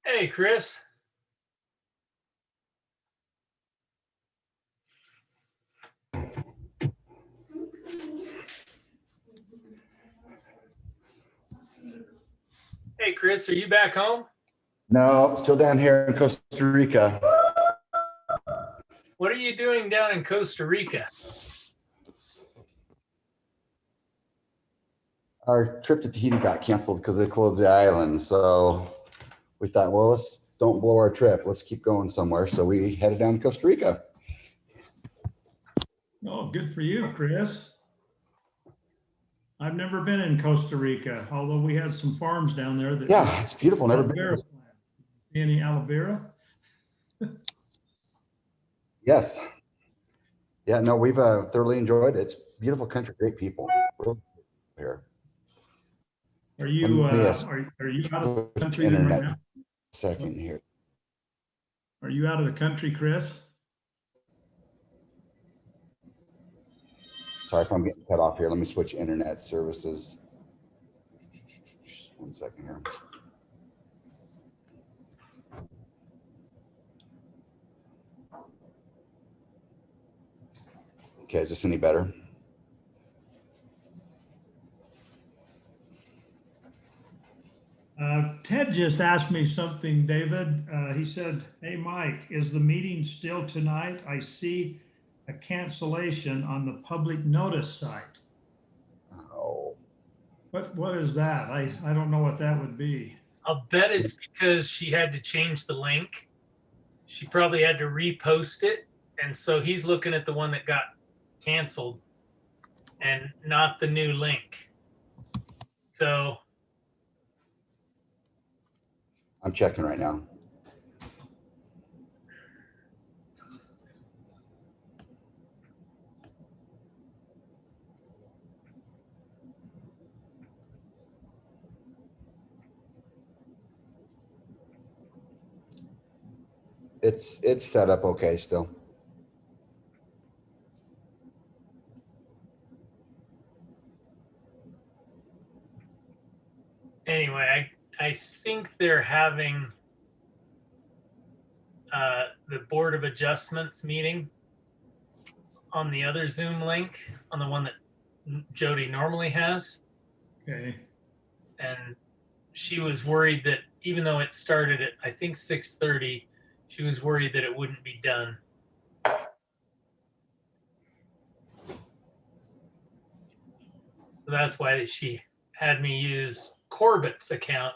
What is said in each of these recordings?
Hey, Chris. Hey, Chris, are you back home? No, still down here in Costa Rica. What are you doing down in Costa Rica? Our trip to Tahiti got canceled because they closed the island. So we thought, well, let's don't blow our trip. Let's keep going somewhere. So we headed down to Costa Rica. Oh, good for you, Chris. I've never been in Costa Rica, although we had some farms down there that. Yeah, it's beautiful. Never been. Aloe vera. Any aloe vera? Yes. Yeah, no, we've thoroughly enjoyed it. It's beautiful country, great people here. Are you Let me are you out of the country internet right now? second here. Are you out of the country, Chris? Sorry if I'm getting cut off here. Let me switch internet services. Just 1 second here. Okay, is this any better? Ted just asked me something, David. He said, "Hey, Mike, is the meeting still tonight? I see a cancellation on the public notice site." Oh, What is that? I don't know what that would be. I'll bet it's because she had to change the link. She probably had to repost it. And so he's looking at the one that got canceled and not the new link. So I'm checking right now. It's set up okay still. anyway, I think they're having the Board of Adjustments meeting on the other Zoom link, on the one that Jody normally has. Okay. And she was worried that even though it started at, I think, 6:30, she was worried that it wouldn't be done. So that's why she had me use Corbett's account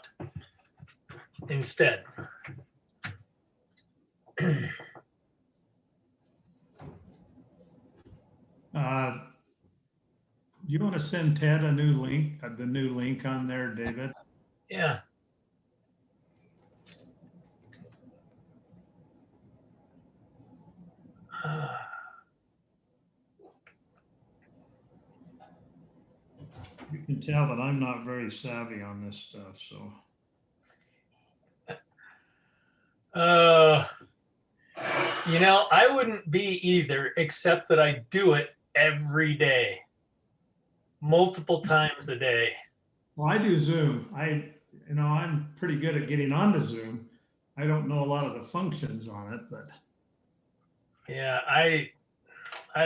instead. Do you want to send Ted a new link, the new link on there, David? Yeah. You can tell that I'm not very savvy on this stuff, so. I wouldn't be either, except that I do it every day, multiple times a day. Well, I do Zoom. I'm pretty good at getting onto Zoom. I don't know a lot of the functions on it, but. Yeah, I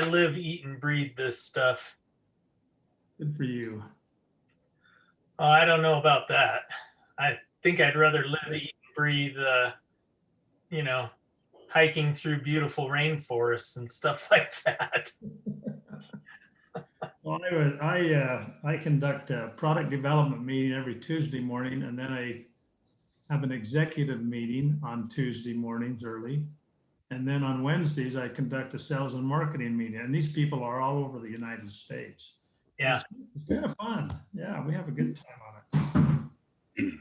live, eat, and breathe this stuff. Good for you. Oh, I don't know about that. I think I'd rather live, eat, and breathe, hiking through beautiful rainforests and stuff like that. Well, I conduct a product development meeting every Tuesday morning, and then I have an executive meeting on Tuesday mornings early. And then on Wednesdays, I conduct a sales and marketing meeting. And these people are all over the United States. Yeah. It's kind of fun. Yeah, we have a good time on it.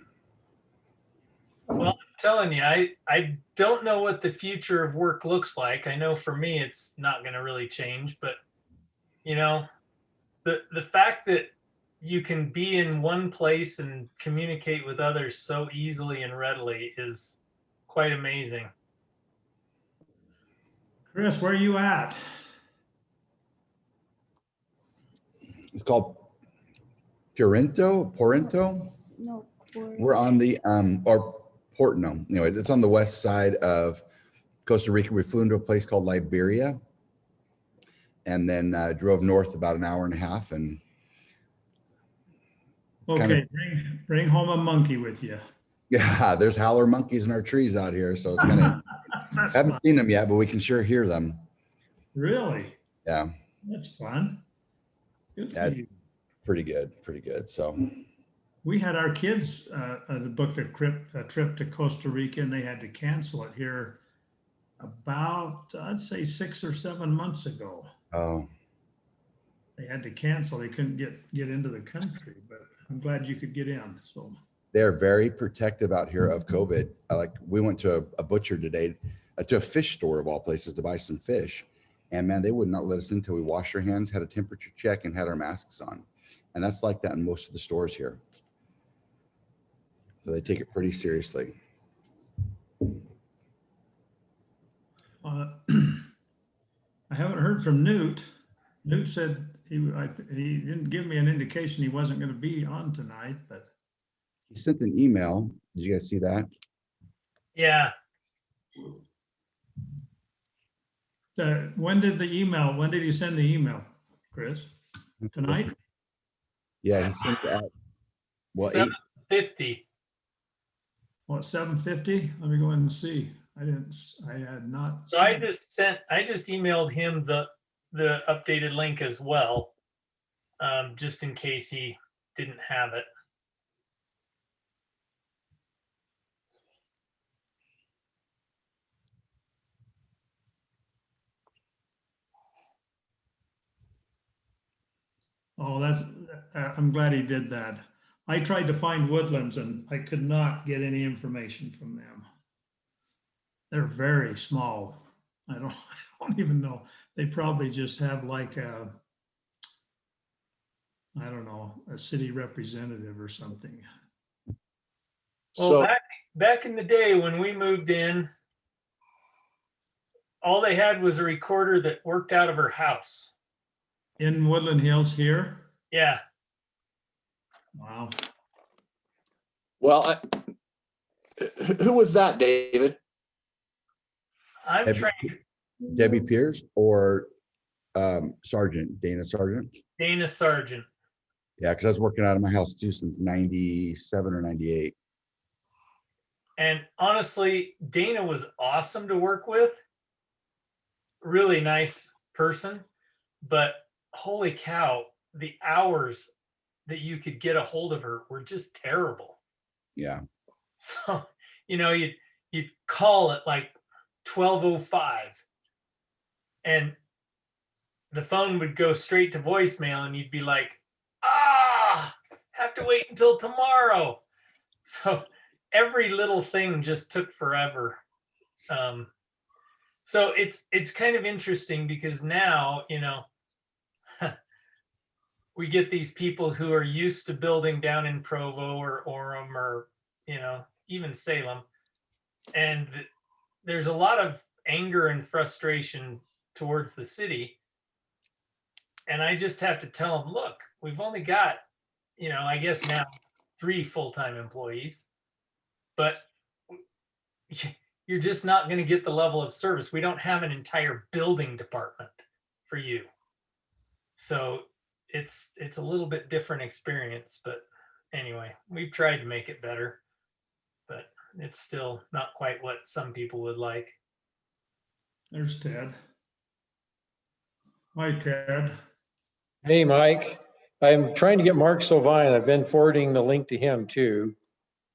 Well, I'm telling you, I don't know what the future of work looks like. I know for me, it's not going to really change, but the fact that you can be in one place and communicate with others so easily and readily is quite amazing. Chris, where are you at? It's called Porento. No. We're on the or Portno. Anyway, it's on the west side of Costa Rica. We flew into a place called Liberia and then drove north about an hour and a half. And it's kind of, Okay, bring home a monkey with you. yeah, there's howler monkeys in our trees out here. So it's kind of, That's haven't fun. seen them yet, but we can sure hear them. Really? Yeah, That's fun. Good for That's- you. pretty good. Pretty good. So We had our kids booked a trip to Costa Rica, and they had to cancel it here about, I'd say 6 or 7 months ago. oh, They had to cancel. They couldn't get into the country, but I'm glad you could get in. So they're very protective out here of COVID. We went to a butcher today, to a fish store of all places to buy some fish. And man, they would not let us in until we washed our hands, had a temperature check, and had our masks on. And that's like that in most of the stores here. So they take it pretty seriously. I haven't heard from Newt. Newt said he didn't give me an indication he wasn't going to be on tonight, but He sent an email. Did you guys see that? Yeah, when did he send the email, Chris? Tonight? Yeah, he sent that. Well, 7:50. What, 7:50? Let me go in and see. I had not. So I just emailed him the updated link as well, just in case he didn't have it. Oh, I'm glad he did that. I tried to find Woodlands and I could not get any information from them. They're very small. I don't even know. They probably just have like a, I don't know, a city representative or something. Well, So, back in the day when we moved in, all they had was a recorder that worked out of her house. In Woodland Hills here? Yeah, Wow. well, who was that, David? I'm Have you- trying. Debbie Pierce or Sargent, Dana Sargent. Dana Sargent. Yeah, because I was working out of my house too since 97 or 98. And honestly, Dana was awesome to work with. Really nice person. But holy cow, the hours that you could get a hold of her were just terrible. Yeah. So, you'd call at like 12:05 and the phone would go straight to voicemail and you'd be like, have to wait until tomorrow. So every little thing just took forever. So it's kind of interesting because now, we get these people who are used to building down in Provo or Orem or, even Salem. And there's a lot of anger and frustration towards the city. And I just have to tell them, look, we've only got, I guess now 3 full-time employees, but you're just not going to get the level of service. We don't have an entire building department for you. So it's a little bit different experience, but anyway, we've tried to make it better, but it's still not quite what some people would like. There's Ted. Hi, Ted. Hey, Mike. I'm trying to get Mark Sovine. I've been forwarding the link to him too.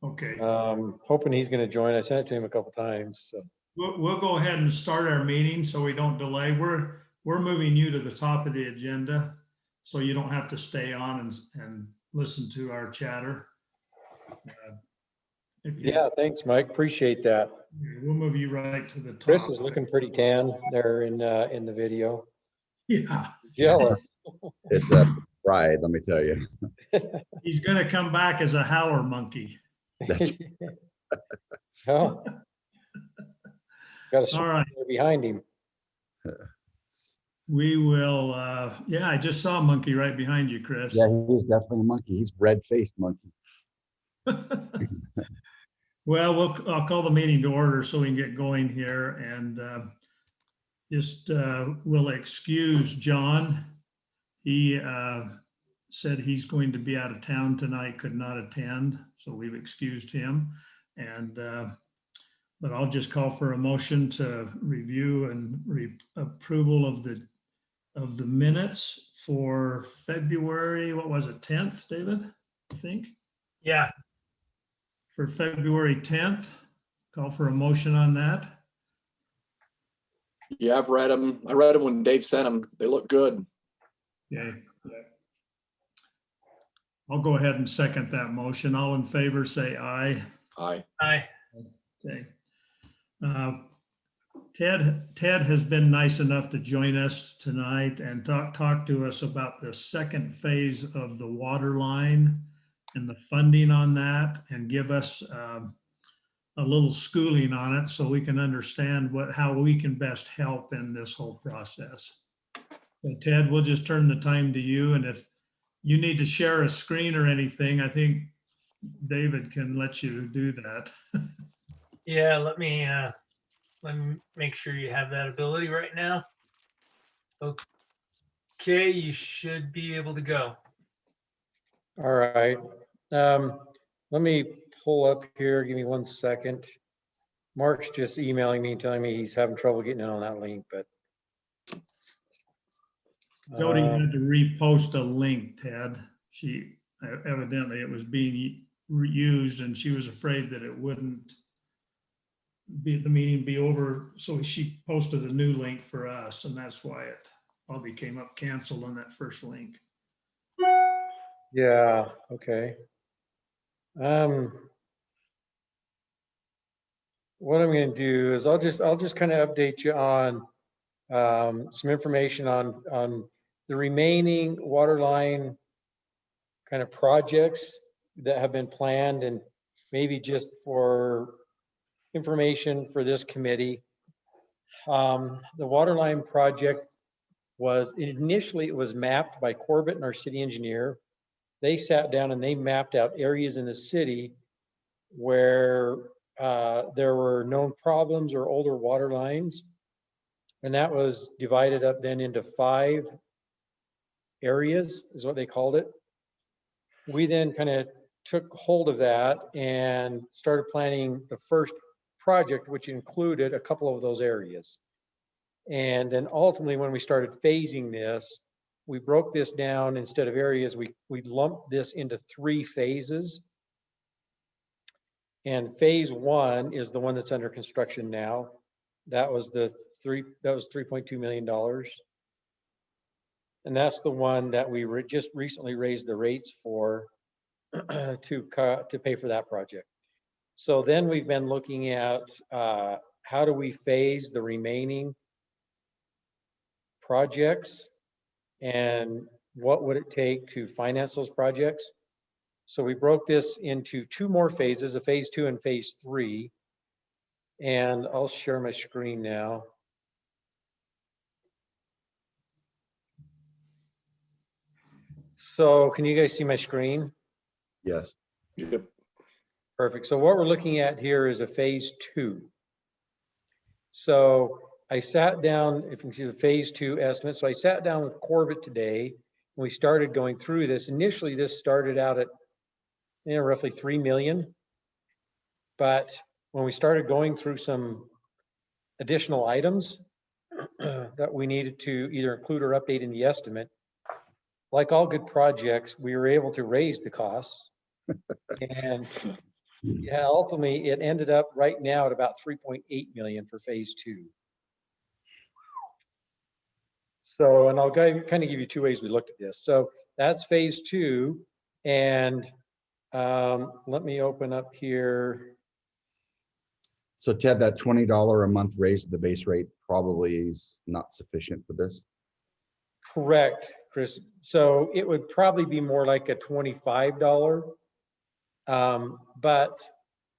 Okay. Hoping he's going to join. I sent it to him a couple times. So. We'll go ahead and start our meeting so we don't delay. We're moving you to the top of the agenda, so you don't have to stay on and listen to our chatter. Yeah, thanks, Mike. Appreciate that. We'll move you right to the top. Chris is looking pretty tan there in the video. Yeah, Jealous. It's a pride, let me tell you. he's gonna come back as a howler monkey. That's Oh. Got a All sword right, there behind him. we will, yeah, I just saw a monkey right behind you, Chris. yeah, he is definitely a monkey. He's red-faced monkey. Well, I'll call the meeting to order so we can get going here and we'll excuse John. He said he's going to be out of town tonight, could not attend, so we've excused him. And but I'll just call for a motion to review and approval of the minutes for February, what was it, 10th, David, I think? Yeah, For February 10th. Call for a motion on that. Yeah, I've read them. I read them when Dave sent them. They look good. Okay. I'll go ahead and second that motion. All in favor, say aye. Aye. I, Okay. Ted has been nice enough to join us tonight and talk to us about the second phase of the water line and the funding on that, and give us a little schooling on it so we can understand how we can best help in this whole process. So Ted, we'll just turn the time to you, and if you need to share a screen or anything, I think David can let you do that. yeah, let me make sure you have that ability right now. Okay, you should be able to go. All right. Let me pull up here. Give me 1 second. Mark's just emailing me, telling me he's having trouble getting in on that link, but. Jody had to repost a link, Ted. She evidently it was being used and she was afraid that it wouldn't be the meeting be over. So she posted a new link for us, and that's why it probably came up canceled on that first link. Yeah, okay. What I'm going to do is I'll just kind of update you on some information on the remaining water line kind of projects that have been planned, and maybe just for information for this committee. The water line project was initially, it was mapped by Corbett and our city engineer. They sat down and they mapped out areas in the city where there were known problems or older water lines. And that was divided up then into 5 areas, is what they called it. We then kind of took hold of that and started planning the first project, which included a couple of those areas. And then ultimately, when we started phasing this, we broke this down. Instead of areas, we lumped this into 3 phases. And phase 1 is the one that's under construction now. That was $3.2 million. And that's the one that we just recently raised the rates for to pay for that project. So then we've been looking at how do we phase the remaining projects and what would it take to finance those projects. So we broke this into 2 more phases, a phase 2 and phase 3. And I'll share my screen now. So can you guys see my screen? Yes. Yep. Perfect. So what we're looking at here is a phase 2. So I sat down, if you can see the phase 2 estimate. So I sat down with Corbett today and we started going through this. Initially, this started out at roughly 3 million. But when we started going through some additional items that we needed to either include or update in the estimate, like all good projects, we were able to raise the costs. And yeah, ultimately it ended up right now at about 3.8 million for phase 2. So, and I'll kind of give you 2 ways we looked at this. So that's phase 2. And let me open up here. So Ted, that $20 a month raise to the base rate probably is not sufficient for this. Correct, Chris. So it would probably be more like a $25. But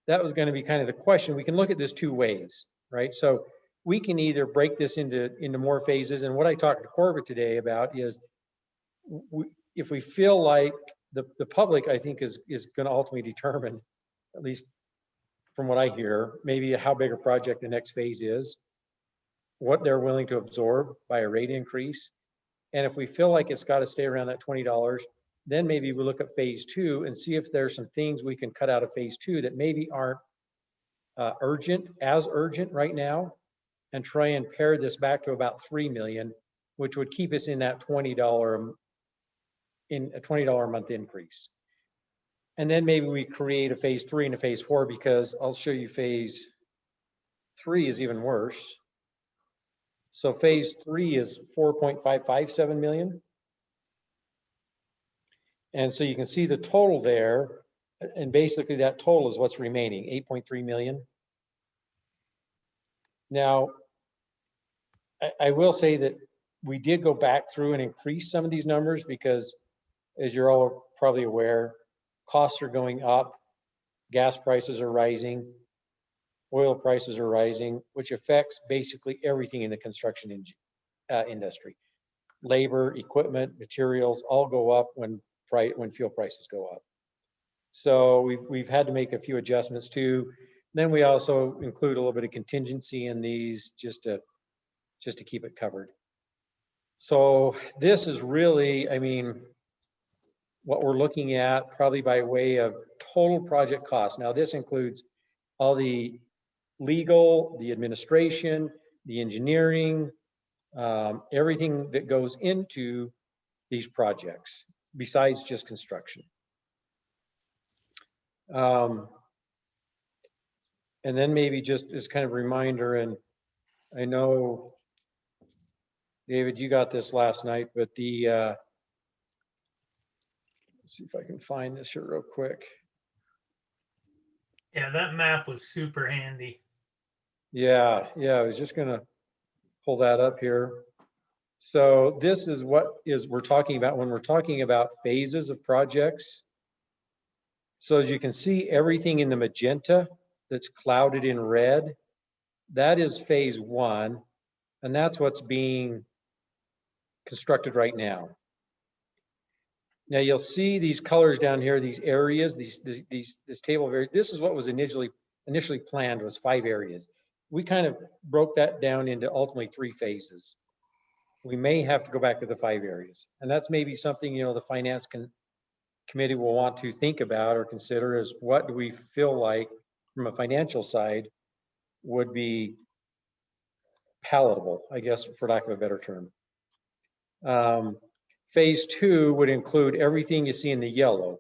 that was going to be kind of the question. We can look at this 2 ways, right? So we can either break this into more phases. And what I talked to Corbett today about is if we feel like the public, I think, is going to ultimately determine, at least from what I hear, maybe how big a project the next phase is, what they're willing to absorb by a rate increase. And if we feel like it's got to stay around that $20, then maybe we look at phase two and see if there's some things we can cut out of phase two that maybe aren't as urgent right now, and try and pare this back to about 3 million, which would keep us in that $20 a month increase. And then maybe we create a phase three and a phase four, because I'll show you phase three is even worse. So phase three is 4.557 million. And so you can see the total there, and basically that total is what's remaining, 8.3 million. Now, I will say that we did go back through and increase some of these numbers because, as you're all probably aware, costs are going up, gas prices are rising, oil prices are rising, which affects basically everything in the construction industry. Labor, equipment, materials all go up when fuel prices go up. So we've had to make a few adjustments too. Then we also include a little bit of contingency in these just to keep it covered. So this is really, I mean, what we're looking at probably by way of total project cost. Now this includes all the legal, the administration, the engineering, everything that goes into these projects besides just construction. And then maybe just as kind of a reminder, and I know, David, you got this last night, but let's see if I can find this here real quick. Yeah, that map was super handy. Yeah, I was just gonna pull that up here. So this is what we're talking about when we're talking about phases of projects. So as you can see, everything in the magenta that's clouded in red, that is phase one, and that's what's being constructed right now. Now you'll see these colors down here, these areas, this table of areas. This is what was initially planned, was 5 areas. We kind of broke that down into ultimately 3 phases. We may have to go back to the 5 areas, and that's maybe something, you know, the finance committee will want to think about or consider, is what do we feel like from a financial side would be palatable, I guess, for lack of a better term. Phase 2 would include everything you see in the yellow,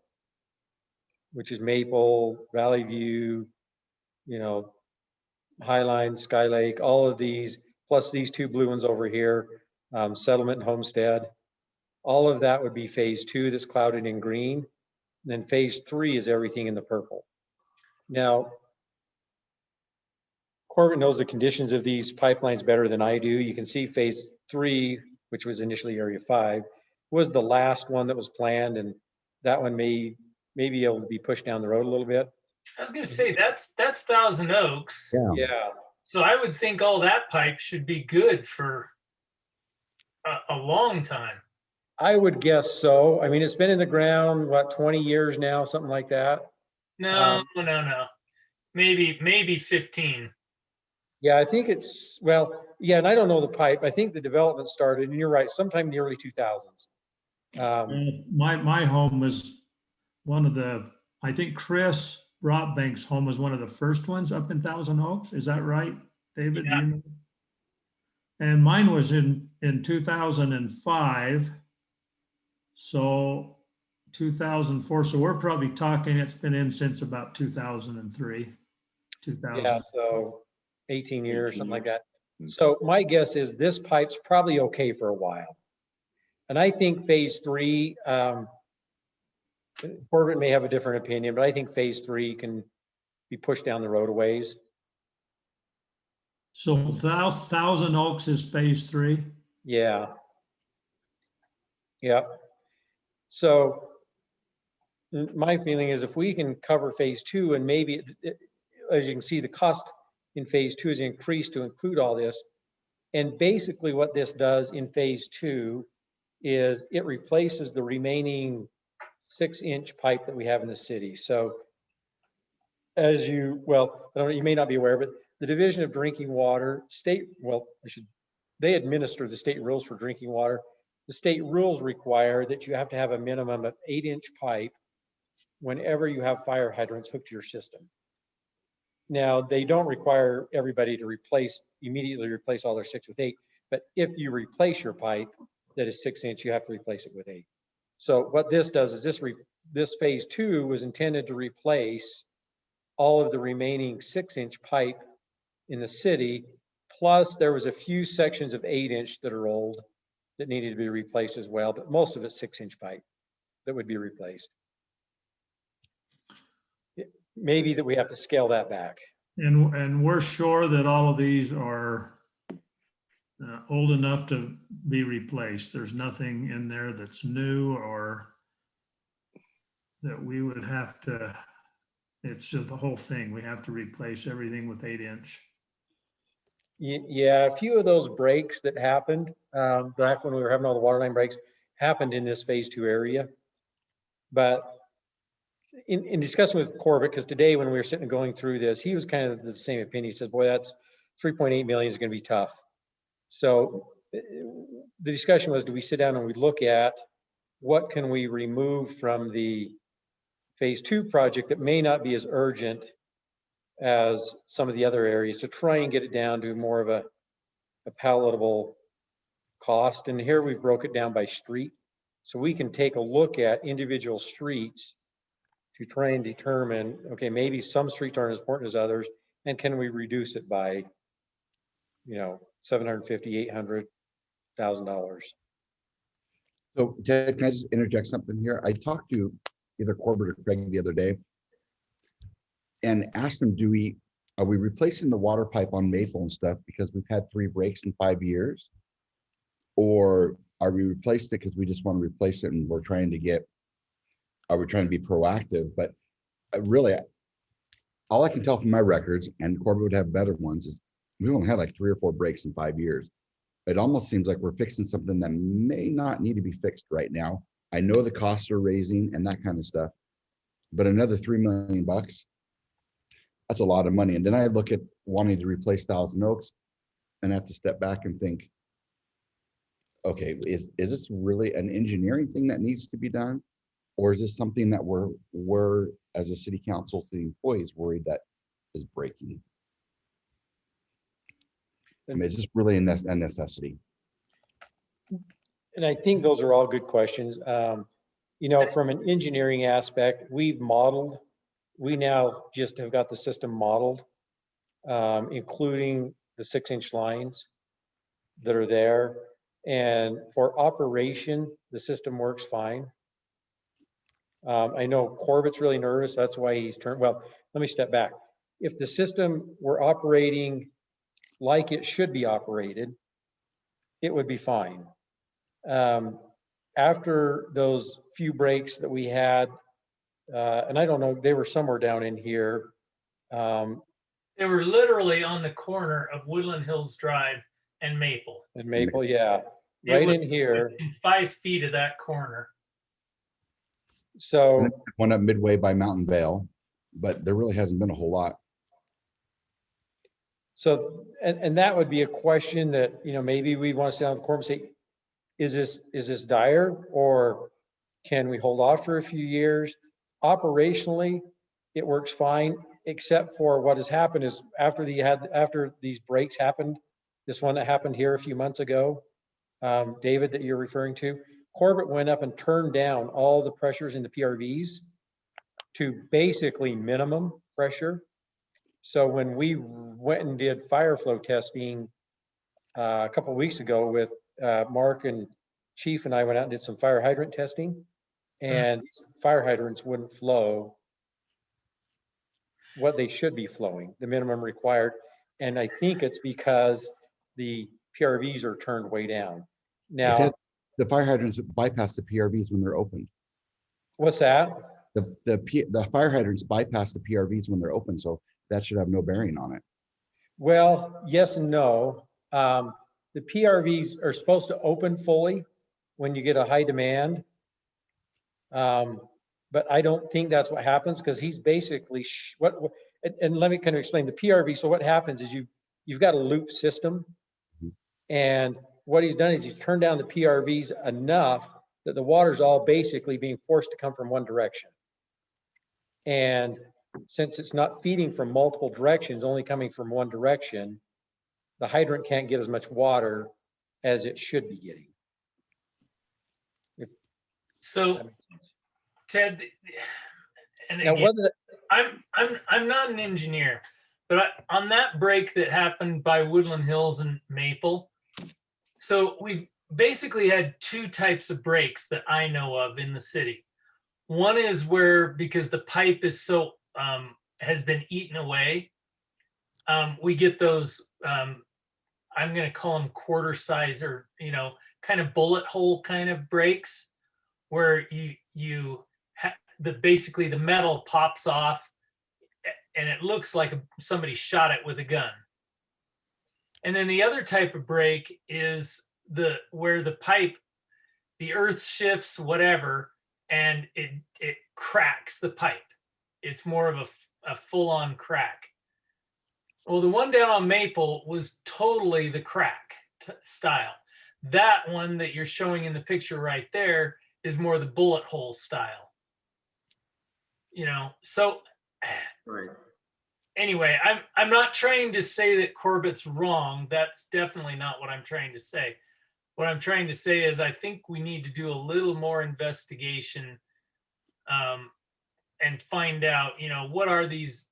which is Maple, Valley View, you know, Highline, Sky Lake, all of these, plus these 2 blue ones over here, Settlement and Homestead. All of that would be phase 2 that's clouded in green. And then phase 3 is everything in the purple. Now, Corbett knows the conditions of these pipelines better than I do. You can see phase 3, which was initially area 5, was the last one that was planned, and that one may be able to be pushed down the road a little bit. I was going to say that's Thousand Oaks. Yeah. So I would think all that pipe should be good for a long time. I would guess so. I mean, it's been in the ground, what, 20 years now, something like that. No. Maybe 15. Yeah, I think it's, well, yeah, and I don't know the pipe. I think the development started, and you're right, sometime in the early 2000s. My home was one of the, I think Chris Rotbank's home was one of the first ones up in Thousand Oaks. Is that right, David? Yeah. Do you know? And mine was in 2005. So 2004. So we're probably talking, it's been in since about 2003, 2000. Yeah, so 18 years, 18 something like years. that. So my guess is this pipe's probably okay for a while. And I think phase 3, Corbett may have a different opinion, but I think phase 3 can be pushed down the road a ways. So Thousand Oaks is phase 3. Yeah. Yeah. So my feeling is if we can cover phase 2, and maybe, as you can see, the cost in phase 2 is increased to include all this. And basically what this does in phase 2 is it replaces the remaining 6-inch pipe that we have in the city. So as you, well, I don't know, you may not be aware, but the Division of Drinking Water, they administer the state rules for drinking water. The state rules require that you have to have a minimum of 8-inch pipe whenever you have fire hydrants hooked to your system. Now, they don't require everybody to immediately replace all their 6 with 8, but if you replace your pipe that is 6-inch, you have to replace it with 8. So what this does is this phase 2 was intended to replace all of the remaining 6-inch pipe in the city. Plus there was a few sections of 8-inch that are old that needed to be replaced as well, but most of it's 6-inch pipe that would be replaced. Maybe that we have to scale that back. And we're sure that all of these are old enough to be replaced. There's nothing in there that's new or that we would have to, it's just the whole thing. We have to replace everything with 8-inch. Yeah, a few of those breaks that happened back when we were having all the water line breaks happened in this phase 2 area. But in discussing with Corbett, because today when we were sitting and going through this, he was kind of the same opinion. He said, boy, that's 3.8 million is going to be tough. So the discussion was, do we sit down and we look at what can we remove from the phase 2 project that may not be as urgent as some of the other areas to try and get it down to more of a palatable cost. And here we've broke it down by street. So we can take a look at individual streets to try and determine, okay, maybe some streets aren't as important as others, and can we reduce it by, $750,000, $800,000. So Ted, can I just interject something here? I talked to either Corbett or Craig the other day and asked them, are we replacing the water pipe on Maple and stuff because we've had 3 breaks in 5 years? Or are we replacing it because we just want to replace it and are we trying to be proactive? But really, all I can tell from my records, and Corbett would have better ones, is we only had like 3 or 4 breaks in 5 years. It almost seems like we're fixing something that may not need to be fixed right now. I know the costs are raising and that kind of stuff, but another $3 million, that's a lot of money. And then I look at wanting to replace Thousand Oaks and have to step back and think, okay, is this really an engineering thing that needs to be done? Or is this something that we're as a city council, city employees worried that is breaking? I mean, is this really a necessity? And I think those are all good questions. From an engineering aspect, we now just have got the system modeled, including the 6-inch lines that are there. And for operation, the system works fine. I know Corbett's really nervous. That's why he's well, let me step back. If the system were operating like it should be operated, it would be fine. After those few breaks that we had, and I don't know, they were somewhere down in here. They were literally on the corner of Woodland Hills Drive and Maple. And Maple, yeah, right in here. In 5 feet of that corner. So One up midway by Mountain Vale, but there really hasn't been a whole lot. So, and that would be a question that, maybe we want to sit down with Corbett and say, is this dire, or can we hold off for a few years? Operationally, it works fine, except for what has happened is after these breaks happened, this one that happened here a few months ago, David, that you're referring to, Corbett went up and turned down all the pressures in the PRVs to basically minimum pressure. So when we went and did fire flow testing a couple of weeks ago with Mark and Chief and I went out and did some fire hydrant testing, and fire hydrants wouldn't flow what they should be flowing, the minimum required. And I think it's because the PRVs are turned way down. Now, the fire hydrants bypass the PRVs when they're open. What's that? The fire hydrants bypass the PRVs when they're open, so that should have no bearing on it. Well, yes and no. The PRVs are supposed to open fully when you get a high demand. but I don't think that's what happens because he's basically and let me kind of explain the PRV. So what happens is you've got a loop system, and what he's done is he's turned down the PRVs enough that the water's all basically being forced to come from one direction. And since it's not feeding from multiple directions, only coming from one direction, the hydrant can't get as much water as it should be getting. If So that makes sense. Ted, and Now, again, whether I'm not an engineer, but on that break that happened by Woodland Hills and Maple, so we basically had two types of breaks that I know of in the city. One is where, because the pipe is so has been eaten away, we get those I'm going to call them quarter size, or kind of bullet hole kind of breaks, where basically the metal pops off and it looks like somebody shot it with a gun. And then the other type of break is where the pipe, the earth shifts, whatever, and it cracks the pipe. It's more of a full-on crack. Well, the one down on Maple was totally the crack style. That one that you're showing in the picture right there is more the bullet hole style. So right. Anyway, I'm not trying to say that Corbett's wrong. That's definitely not what I'm trying to say. What I'm trying to say is I think we need to do a little more investigation and find out, what are these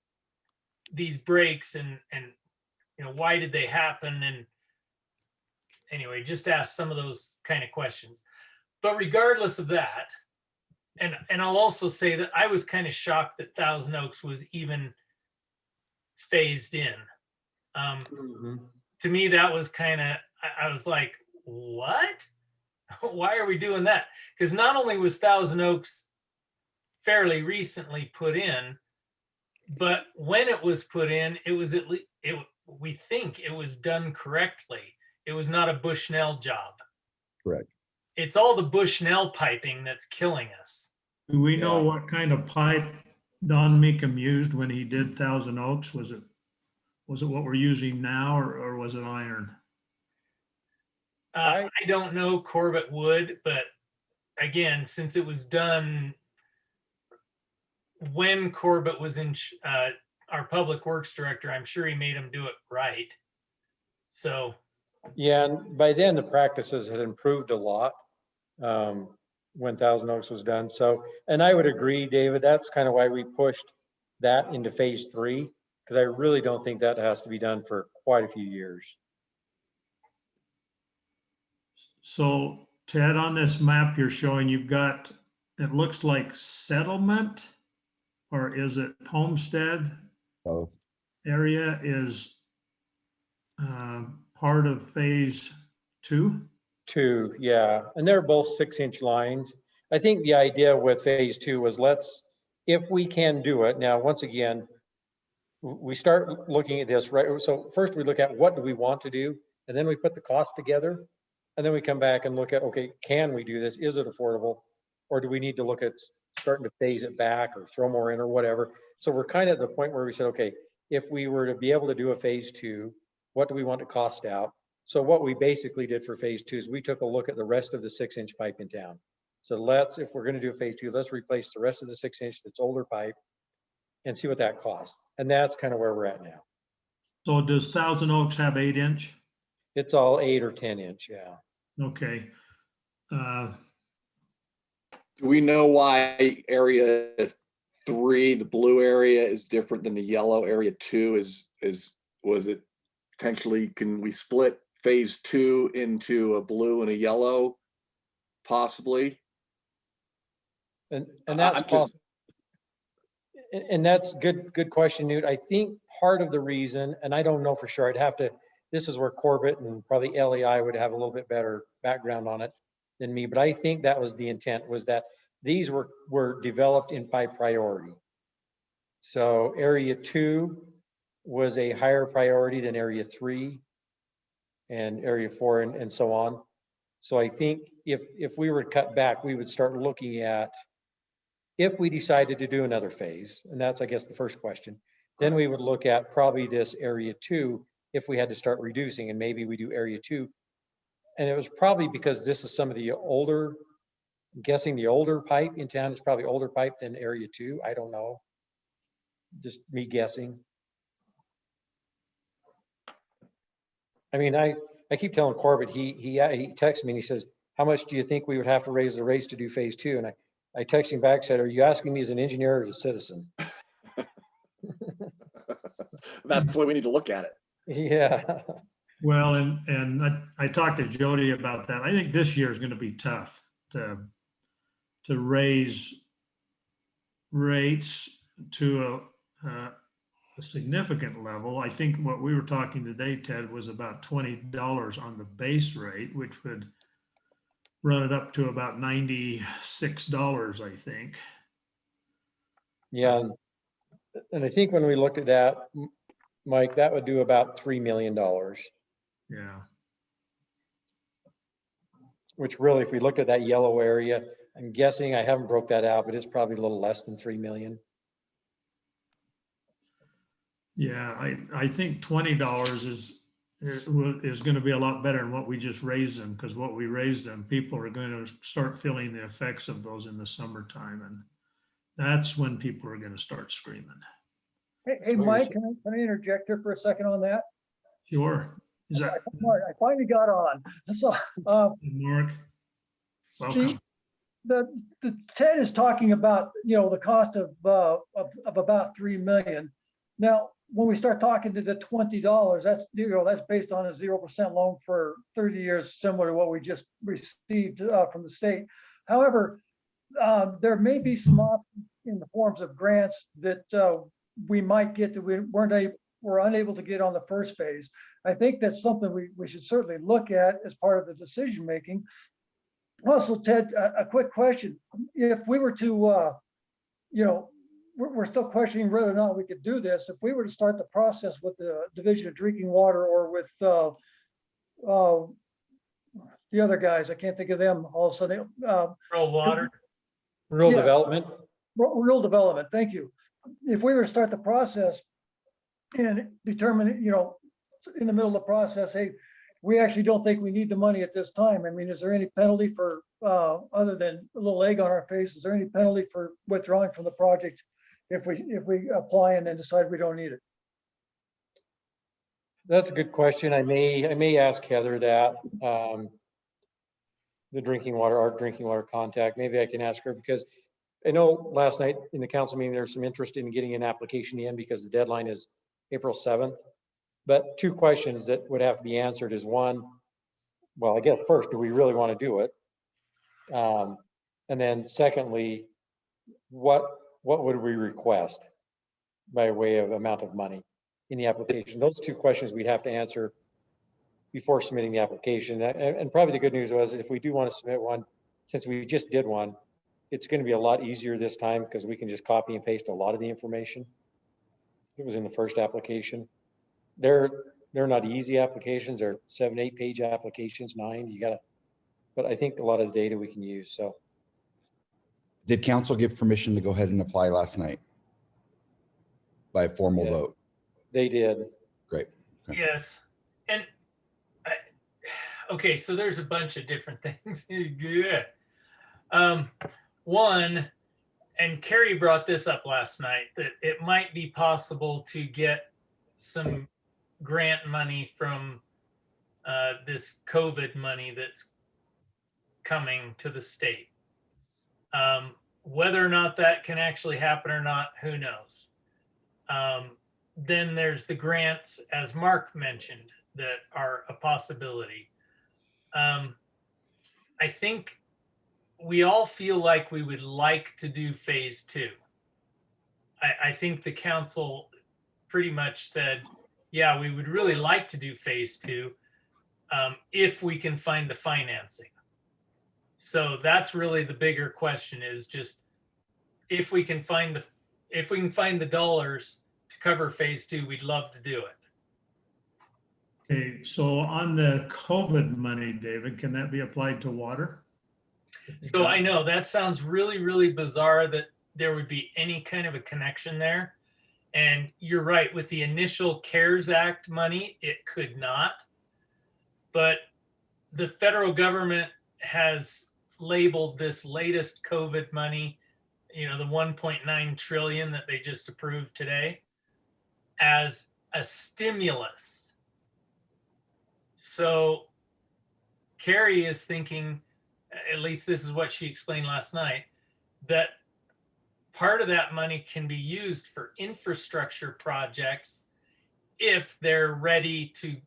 breaks and why did they happen? And anyway, just ask some of those kind of questions. But regardless of that, and I'll also say that I was kind of shocked that Thousand Oaks was even phased in. To me, that was kind of, I was like, what? Why are we doing that? Because not only was Thousand Oaks fairly recently put in, but when it was put in, it was we think it was done correctly. It was not a Bushnell job. Correct. It's all the Bushnell piping that's killing us. Do we know Yeah. what kind of pipe Don Meekum used when he did Thousand Oaks? Was it what we're using now, or was it iron? I don't know Corbett would, but again, since it was done when Corbett was in our public works director, I'm sure he made him do it right. So Yeah, and by then the practices had improved a lot when Thousand Oaks was done. So, and I would agree, David, that's kind of why we pushed that into phase 3, because I really don't think that has to be done for quite a few years. So Ted, on this map you're showing, you've got, it looks like settlement, or is it homestead Both. area is part of phase 2? 2, yeah, and they're both 6-inch lines. I think the idea with phase 2 was if we can do it. Now, once again, we start looking at this, right? So first we look at what do we want to do, and then we put the cost together, and then we come back and look at, okay, can we do this? Is it affordable? Or do we need to look at starting to phase it back or throw more in or whatever? So we're kind of at the point where we said, okay, if we were to be able to do a phase 2, what do we want to cost out? So what we basically did for phase 2 is we took a look at the rest of the 6-inch pipe in town. So if we're going to do a phase 2, let's replace the rest of the 6-inch that's older pipe and see what that costs. And that's kind of where we're at now. So does Thousand Oaks have 8-inch? It's all 8 or 10-inch, yeah. Okay. Do we know why area 3, the blue area, is different than the yellow area 2? Was it potentially, can we split phase 2 into a blue and a yellow? Possibly. And that's possible. And that's good question, Newt. I think part of the reason, and I don't know for sure, this is where Corbett and probably LEI would have a little bit better background on it than me, but I think that was the intent, was that these were developed by priority. So area 2 was a higher priority than area 3 and area 4 and so on. So I think if we were to cut back, we would start looking at if we decided to do another phase, and that's, I guess, the first question, then we would look at probably this area 2 if we had to start reducing, and maybe we do area 2. And it was probably because this is some of the older, I'm guessing the older pipe in town is probably older pipe than area 2. I don't know. Just me guessing. I mean, I keep telling Corbett, he texts me and he says, how much do you think we would have to raise the rates to do phase 2? And I text him back, said, are you asking me as an engineer or as a citizen? That's the way we need to look at it. Yeah. Well, and I talked to Jody about that. I think this year is going to be tough to raise rates to a significant level. I think what we were talking today, Ted, was about $20 on the base rate, which would run it up to about $96, I think. Yeah. And I think when we looked at that, Mike, that would do about $3 million, Yeah. which really, if we looked at that yellow area, I'm guessing, I haven't broke that out, but it's probably a little less than 3 million. Yeah, I think $20 is going to be a lot better than what we just raised them, because what we raised them, people are going to start feeling the effects of those in the summertime, and that's when people are going to start screaming. Hey, Mike, can I interject here for a second on that? Sure. Is that Mark, I finally got on. So, Mark? Welcome. the Ted is talking about, the cost of about 3 million. Now, when we start talking to the $20, that's, that's based on a 0% loan for 30 years, similar to what we just received from the state. However, there may be some options in the forms of grants that we might get that we're unable to get on the first phase. I think that's something we should certainly look at as part of the decision making. Also, Ted, a quick question. If we were to, we're still questioning whether or not we could do this. If we were to start the process with the Division of Drinking Water or with the other guys, I can't think of them all of a sudden. Rural water. Rural Yeah. development. Rural development, thank you. If we were to start the process and determine, in the middle of the process, hey, we actually don't think we need the money at this time. I mean, is there any penalty for, other than a little egg on our face, is there any penalty for withdrawing from the project if we apply and then decide we don't need it? That's a good question. I may ask Heather that, the drinking water, our drinking water contact, maybe I can ask her, because I know last night in the council meeting, there's some interest in getting an application in because the deadline is April 7th. But two questions that would have to be answered is one, well, I guess first, do we really want to do it? And then secondly, what would we request by way of amount of money in the application? Those two questions we'd have to answer before submitting the application. And probably the good news was if we do want to submit one, since we just did one, it's going to be a lot easier this time because we can just copy and paste a lot of the information that was in the first application. They're not easy applications. They're 7-8 page applications, 9. But I think a lot of the data we can use. So Did council give permission to go ahead and apply last night by a formal Yeah. vote? they did. Great. Okay. Yes. And okay, so there's a bunch of different things. Yeah. One, and Carrie brought this up last night, that it might be possible to get some grant money from this COVID money that's coming to the state. Whether or not that can actually happen or not, who knows? Then there's the grants, as Mark mentioned, that are a possibility. I think we all feel like we would like to do phase 2. I think the council pretty much said, yeah, we would really like to do phase 2 if we can find the financing. So that's really the bigger question, is just if we can find the dollars to cover phase 2, we'd love to do it. Okay, so on the COVID money, David, can that be applied to water? So I know that sounds really, really bizarre that there would be any kind of a connection there. And you're right, with the initial CARES Act money, it could not. But the federal government has labeled this latest COVID money, the 1.9 trillion that they just approved today, as a stimulus. So Carrie is thinking, at least this is what she explained last night, that part of that money can be used for infrastructure projects if they're ready to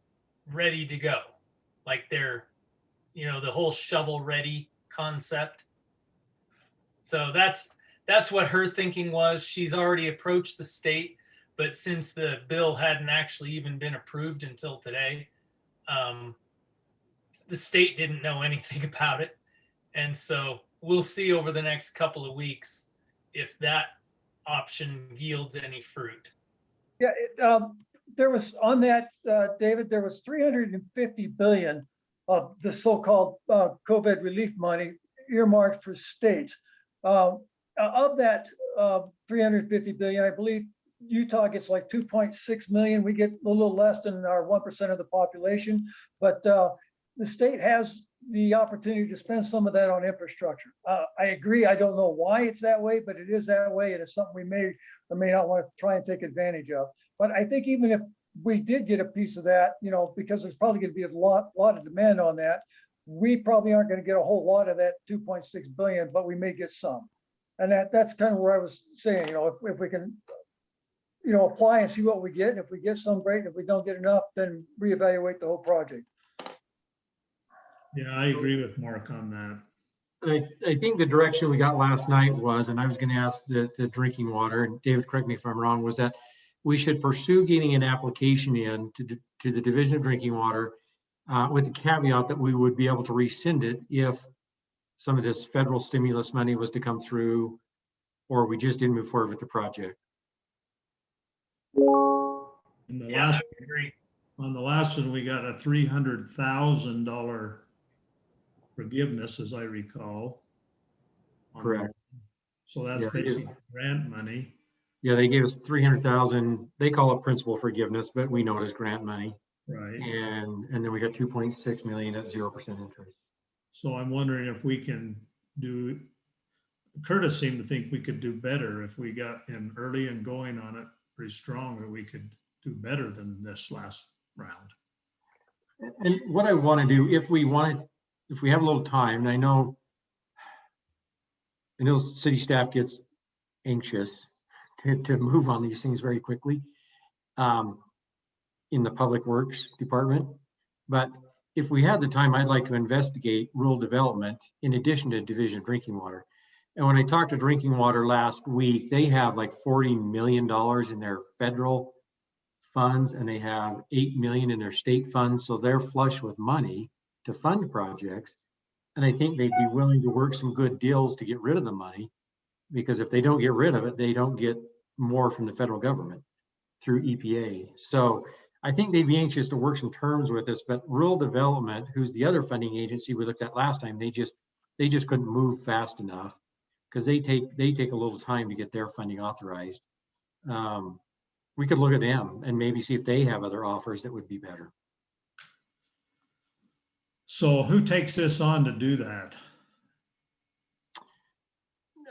go. Like they're, the whole shovel ready concept. So that's what her thinking was. She's already approached the state, but since the bill hadn't actually even been approved until today, the state didn't know anything about it. And so we'll see over the next couple of weeks if that option yields any fruit. Yeah, there was on that, David, there was 350 billion of the so-called COVID relief money earmarked for states. Of that 350 billion, I believe Utah gets like 2.6 million. We get a little less than our 1% of the population, but the state has the opportunity to spend some of that on infrastructure. I agree. I don't know why it's that way, but it is that way. And it's something we may or may not want to try and take advantage of. But I think even if we did get a piece of that, because there's probably going to be a lot of demand on that, we probably aren't going to get a whole lot of that 2.6 billion, but we may get some. And that's kind of where I was saying, if we can, apply and see what we get. And if we get some, great. If we don't get enough, then reevaluate the whole project. Yeah, I agree with Mark on that. I think the direction we got last night was, and I was going to ask the drinking water, and David, correct me if I'm wrong, was that we should pursue getting an application in to the Division of Drinking Water with the caveat that we would be able to rescind it if some of this federal stimulus money was to come through, or we just didn't move forward with the project. In the Yeah, last, I agree. on the last one, we got a $300,000 forgiveness, as I recall. Correct. So that's Yeah, it is. basically grant money. Yeah, they gave us 300,000. They call it principal forgiveness, but we know it as grant money. Right. And then we got 2.6 million at 0% interest. So I'm wondering if we can do, Curtis seemed to think we could do better if we got in early and going on it pretty strong, that we could do better than this last round. And what I want to do, if we have a little time, and I know city staff gets anxious to move on these things very quickly in the Public Works Department. But if we had the time, I'd like to investigate rural development in addition to Division of Drinking Water. And when I talked to Drinking Water last week, they have like $40 million in their federal funds, and they have 8 million in their state funds. So they're flush with money to fund projects. And I think they'd be willing to work some good deals to get rid of the money, because if they don't get rid of it, they don't get more from the federal government through EPA. So I think they'd be anxious to work some terms with us, but rural development, who's the other funding agency we looked at last time, they just couldn't move fast enough, because they take a little time to get their funding authorized. We could look at them and maybe see if they have other offers that would be better. So who takes this on to do that?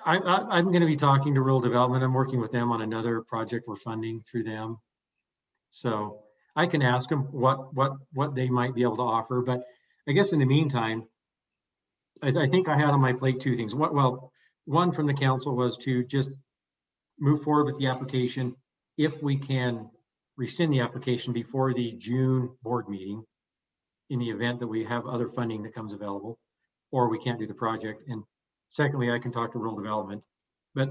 I'm going to be talking to rural development. I'm working with them on another project we're funding through them. So I can ask them what they might be able to offer. But I guess in the meantime, I think I had on my plate two things. Well, one from the council was to just move forward with the application if we can rescind the application before the June board meeting, in the event that we have other funding that comes available, or we can't do the project. And secondly, I can talk to rural development. But,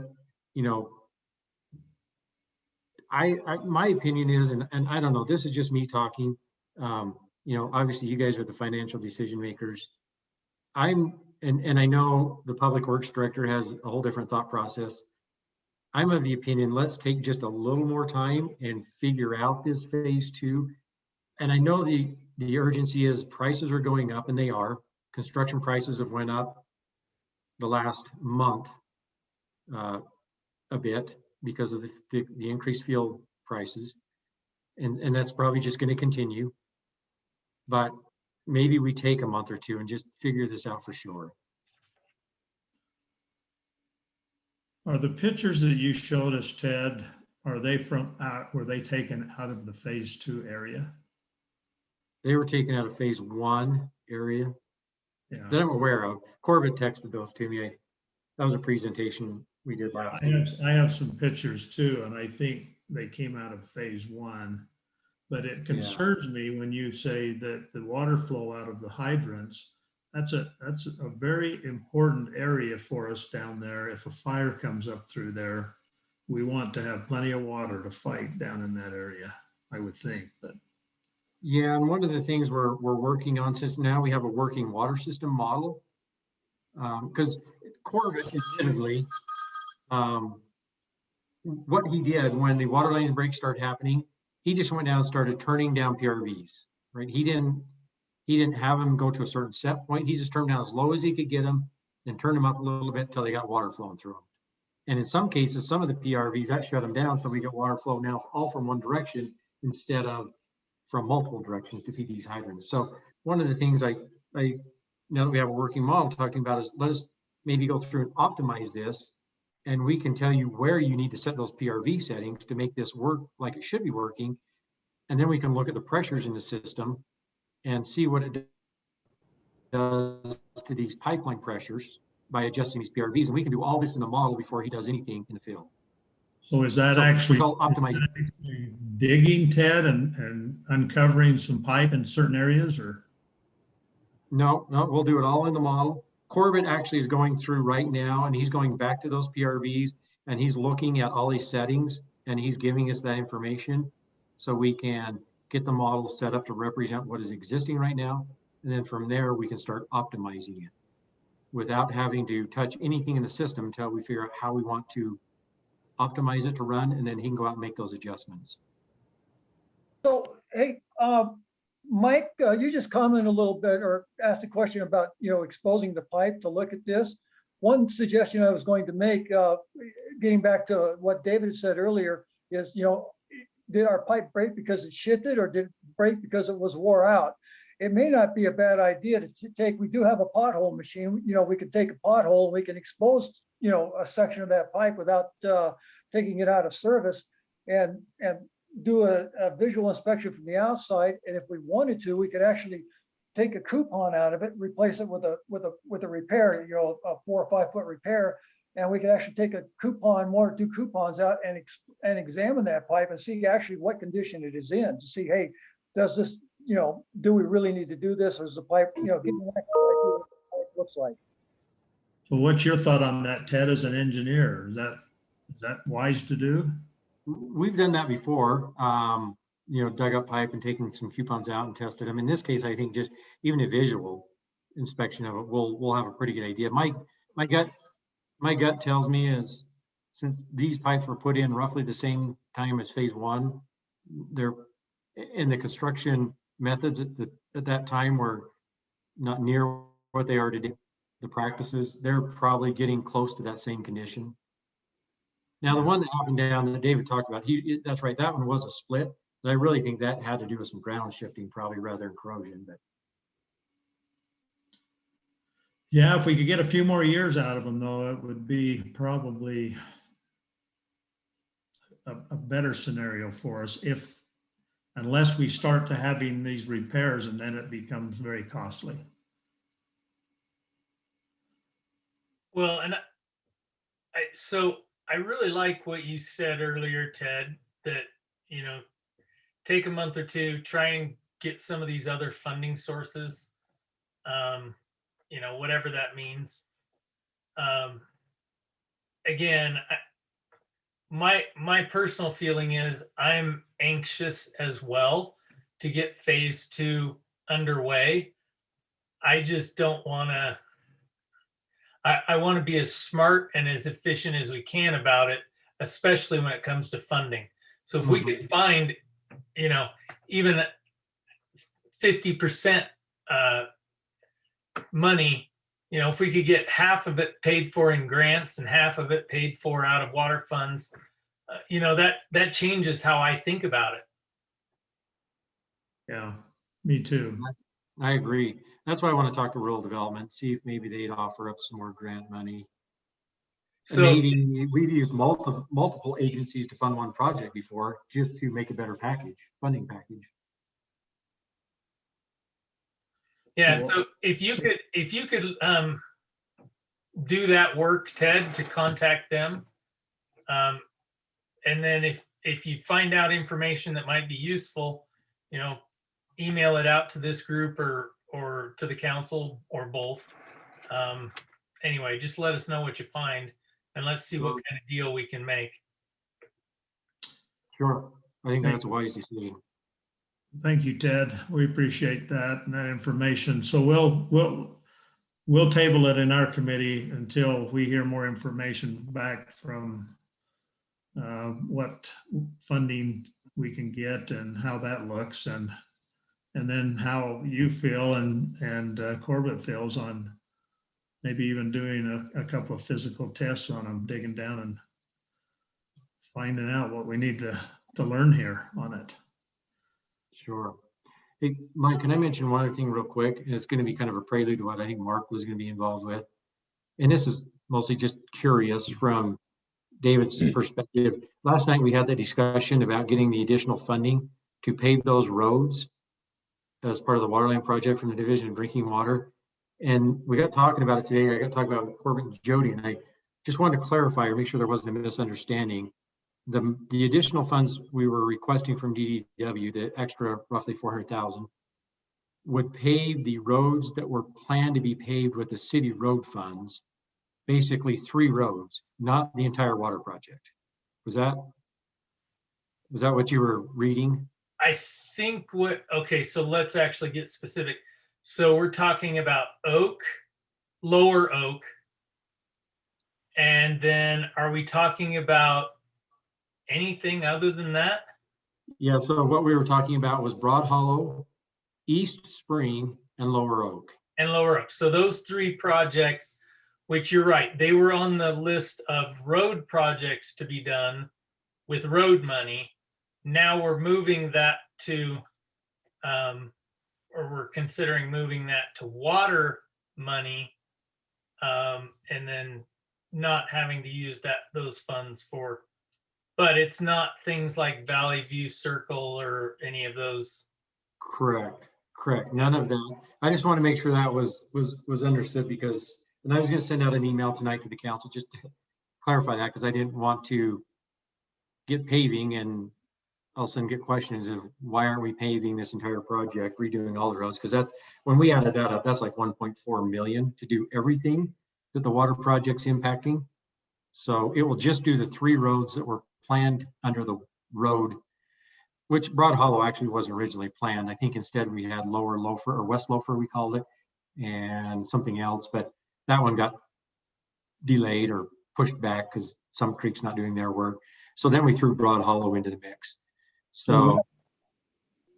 my opinion is, and I don't know, this is just me talking, obviously you guys are the financial decision makers. And I know the Public Works Director has a whole different thought process. I'm of the opinion, let's take just a little more time and figure out this phase 2. And I know the urgency is prices are going up, and they are. Construction prices have went up the last month a bit because of the increased fuel prices. And that's probably just going to continue. But maybe we take a month or two and just figure this out for sure. Are the pictures that you showed us, Ted, are they were they taken out of the phase 2 area? They were taken out of phase 1 area Yeah. that I'm aware of. Corbett texted those to me. That was a presentation we did last week. I have some pictures too, and I think they came out of phase 1. But it concerns me when you say that the water flow out of the hydrants, that's a very important area for us down there. If a fire comes up through there, we want to have plenty of water to fight down in that area, I would think. But Yeah, and one of the things we're working on, since now we have a working water system model, because Corbett admittedly, what he did when the water line breaks started happening, he just went down and started turning down PRVs, right? He didn't have them go to a certain set point. He just turned down as low as he could get them and turned them up a little bit until they got water flowing through them. And in some cases, some of the PRVs that shut them down, so we get water flow now all from one direction instead of from multiple directions to feed these hydrants. So one of the things I now that we have a working model talking about is let us maybe go through and optimize this, and we can tell you where you need to set those PRV settings to make this work like it should be working. And then we can look at the pressures in the system and see what it does to these pipeline pressures by adjusting these PRVs. And we can do all this in the model before he does anything in the field. so is that So actually it's all optimized. digging, Ted, and uncovering some pipe in certain areas, or? No, we'll do it all in the model. Corbett actually is going through right now, and he's going back to those PRVs, and he's looking at all these settings, and he's giving us that information so we can get the model set up to represent what is existing right now. And then from there, we can start optimizing it without having to touch anything in the system until we figure out how we want to optimize it to run, and then he can go out and make those adjustments. So, hey, Mike, you just commented a little bit or asked a question about, exposing the pipe to look at this. One suggestion I was going to make, getting back to what David said earlier, is, did our pipe break because it shifted, or did it break because it was wore out? It may not be a bad idea to take, we do have a pothole machine, we could take a pothole and we can expose, a section of that pipe without taking it out of service and do a visual inspection from the outside. And if we wanted to, we could actually take a coupon out of it, replace it with a repair, a 4 or 5 foot repair. And we could actually take a coupon, 1 or 2 coupons out and examine that pipe and see actually what condition it is in, to see, hey, does this, do we really need to do this? Or is the pipe, getting back to what the pipe looks like? So what's your thought on that, Ted, as an engineer? Is that wise to do? We've done that before, dug up pipe and taking some coupons out and tested them. In this case, I think just even a visual inspection of it, we'll have a pretty good idea. My gut tells me is, since these pipes were put in roughly the same time as phase 1, they're in the construction methods at that time were not near what they are today. The practices, they're probably getting close to that same condition. Now, the one that happened down that David talked about, that's right, that one was a split. But I really think that had to do with some ground shifting, probably rather than corrosion. But Yeah, if we could get a few more years out of them, though, it would be probably a better scenario for us, unless we start to having these repairs, and then it becomes very costly. Well, and I really like what you said earlier, Ted, that, take a month or two, try and get some of these other funding sources, whatever that means. Again, my personal feeling is I'm anxious as well to get phase 2 underway. I just don't want to, I want to be as smart and as efficient as we can about it, especially when it comes to funding. So if we could find, even 50% money if we could get half of it paid for in grants and half of it paid for out of water funds, that changes how I think about it. Yeah, me too. I agree. That's why I want to talk to rural development, see if maybe they'd offer up some more grant money. And So, maybe we've used multiple agencies to fund one project before, just to make a better funding package. yeah, Well, so if you could do that work, Ted, to contact them. And then if you find out information that might be useful, email it out to this group or to the council or both. Anyway, just let us know what you find and let's see what kind of deal we can make. Sure. I think that's a wise decision. Thank you, Ted. We appreciate that and that information. So we'll table it in our committee until we hear more information back from what funding we can get and how that looks, and then how you feel and Corbett feels on maybe even doing a couple of physical tests on them, digging down and finding out what we need to learn here on it. Sure. Hey, Mike, can I mention one other thing real quick? And it's going to be kind of a prelude to what I think Mark was going to be involved with. And this is mostly just curious from David's perspective. Last night we had the discussion about getting the additional funding to pave those roads as part of the water line project from the Division of Drinking Water. And we got talking about it today. I got talking about Corbett and Jody, and I just wanted to clarify or make sure there wasn't a misunderstanding. The additional funds we were requesting from DDW, the extra roughly 400,000, would pave the roads that were planned to be paved with the city road funds, basically 3 roads, not the entire water project. Was that what you were reading? I think okay, so let's actually get specific. So we're talking about Oak, Lower Oak, and then are we talking about anything other than that? Yeah, so what we were talking about was Broad Hollow, East Spring, and Lower Oak. And Lower Oak. So those 3 projects, which you're right, they were on the list of road projects to be done with road money. Now we're moving that to, or we're considering moving that to water money, and then not having to use those funds for. But it's not things like Valley View Circle or any of those. Correct. None of that. I just want to make sure that was understood, because, and I was going to send out an email tonight to the council just to clarify that, because I didn't want to get paving and all of a sudden get questions of why aren't we paving this entire project, redoing all the roads? Because that, when we added that up, that's like 1.4 million to do everything that the water project's impacting. So it will just do the 3 roads that were planned under the road, which Broad Hollow actually wasn't originally planned. I think instead we had Lower Loafer, or West Loafer we called it, and something else, but that one got delayed or pushed back because some creeks not doing their work. So then we threw Broad Hollow into the mix. So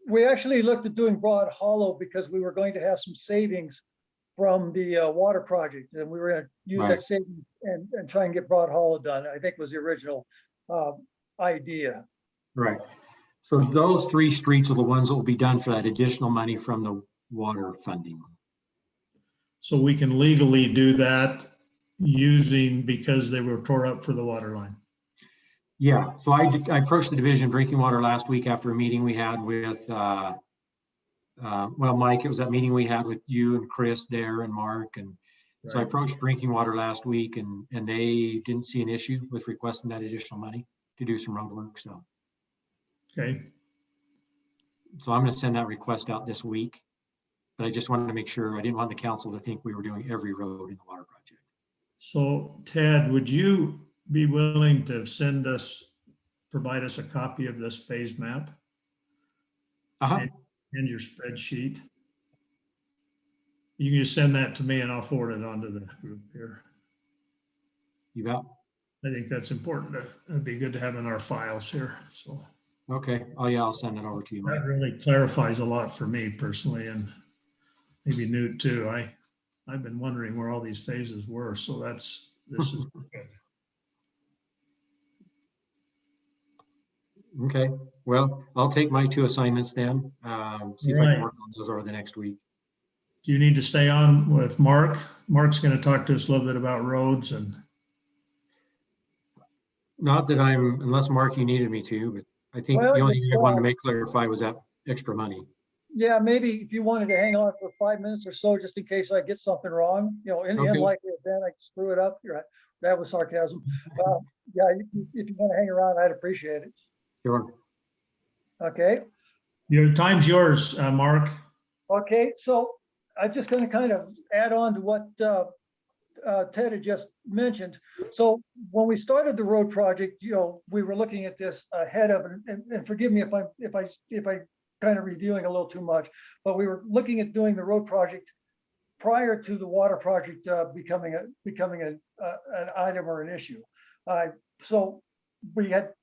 We actually looked at doing Broad Hollow because we were going to have some savings from the water project, and we were going to use Right. that savings and try and get Broad Hollow done. I think was the original idea. right. So those 3 streets are the ones that will be done for that additional money from the water funding. So we can legally do that because they were tore up for the water line. Yeah, so I approached the Division of Drinking Water last week after a meeting we had with, well, Mike, it was that meeting we had with you and Chris there and Mark. And so I Right. approached Drinking Water last week, and they didn't see an issue with requesting that additional money to do some road work. So Okay, I'm going to send that request out this week. But I just wanted to make sure, I didn't want the council to think we were doing every road in the water project. so Ted, would you be willing to provide us a copy of this phase map Uh-huh. and your spreadsheet? You can just send that to me and I'll forward it on to the group here. You bet. I think that's important. It'd be good to have in our files here, so. Okay. Oh yeah, I'll send it over to you, Mike. That really clarifies a lot for me personally, and maybe Newt too. I've been wondering where all these phases were, so this is good. Okay, well, I'll take my 2 assignments then. See if I Right. can work on those over the next week. Do you need to stay on with Mark? Mark's going to talk to us a little bit about roads and, Not that unless Mark, you needed me to, but I think Well, the only just, thing I wanted to make clarify was that extra money. yeah, maybe if you wanted to hang on for 5 minutes or so, just in case I get something wrong, in the Okay. unlikely event I screw it up. You're right. That was sarcasm. Yeah, if you want to hang around, I'd appreciate it. Sure. Okay. your time's yours, Mark. Okay, so I'm just going to kind of add on to what Ted had just mentioned. So when we started the road project, we were looking at this ahead of, and forgive me if I kind of reviewing a little too much, but we were looking at doing the road project prior to the water project becoming an item or an issue. So we had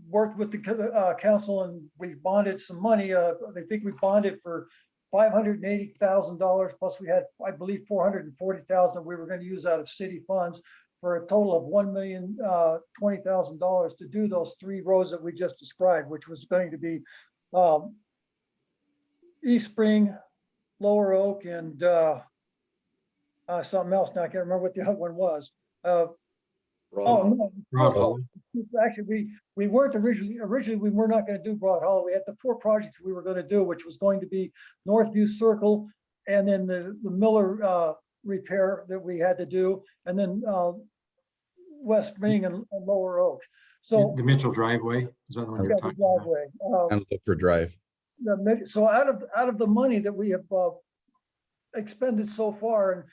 worked with the council and we bonded some money. I think we bonded for $580,000 plus we had, I believe, $440,000 we were going to use out of city funds for a total of $1,020,000 to do those 3 roads that we just described, which was going to be East Spring, Lower Oak, and something else. Now I can't remember what the other one was. No, Broad Hollow. actually, we weren't originally we were not going to do Broad Hollow. We had the 4 projects we were going to do, which was going to be Northview Circle, and then the Miller repair that we had to do, and then West Spring and Lower Oak. So The Mitchell driveway, is that the one yeah, you're the talking about? driveway. And look for drive. So out of the money that we have expended so far, and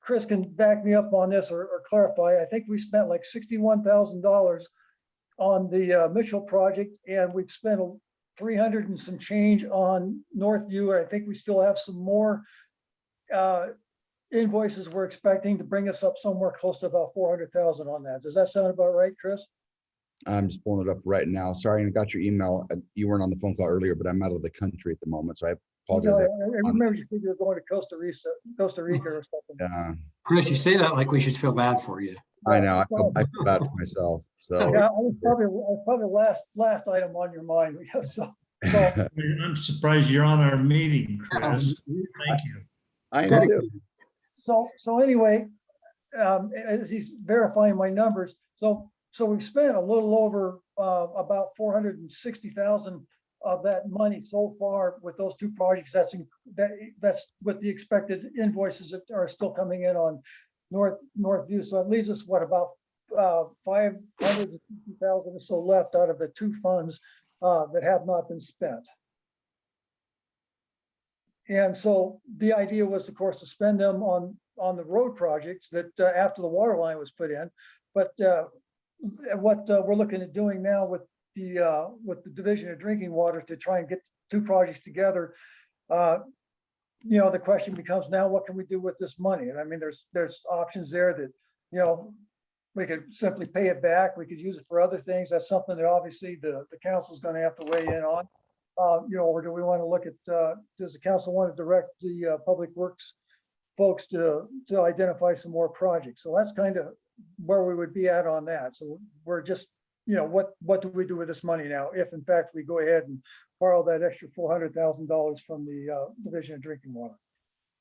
Chris can back me up on this or clarify, I think we spent like $61,000 on the Mitchell project, and we've spent 300 and some change on Northview. I think we still have some more invoices we're expecting to bring us up somewhere close to about 400,000 on that. Does that sound about right, Chris? I'm just pulling it up right now. Sorry, I got your email. You weren't on the phone call earlier, but I'm out of the country at the moment, so I apologize. I remember you said you were going to Costa Rica or something. Chris, you say that like we should feel bad for you. I know. I feel bad for myself. So Yeah, I was probably the last item on your mind. So I'm surprised you're on our meeting, Chris. Thank you. I am too. So anyway, as he's verifying my numbers, so we've spent a little over about 460,000 of that money so far with those 2 projects. That's with the expected invoices that are still coming in on Northview. So it leaves us about 550,000 or so left out of the 2 funds that have not been spent. And so the idea was, of course, to spend them on the road projects that after the water line was put in. But what we're looking at doing now with the Division of Drinking Water to try and get 2 projects together, the question becomes now, what can we do with this money? And I mean, there's options there that, we could simply pay it back. We could use it for other things. That's something that obviously the council is going to have to weigh in on. Or do we want to look at, does the council want to direct the public works folks to identify some more projects? So that's kind of where we would be at on that. So we're just, what do we do with this money now? If in fact we go ahead and borrow that extra $400,000 from the Division of Drinking Water.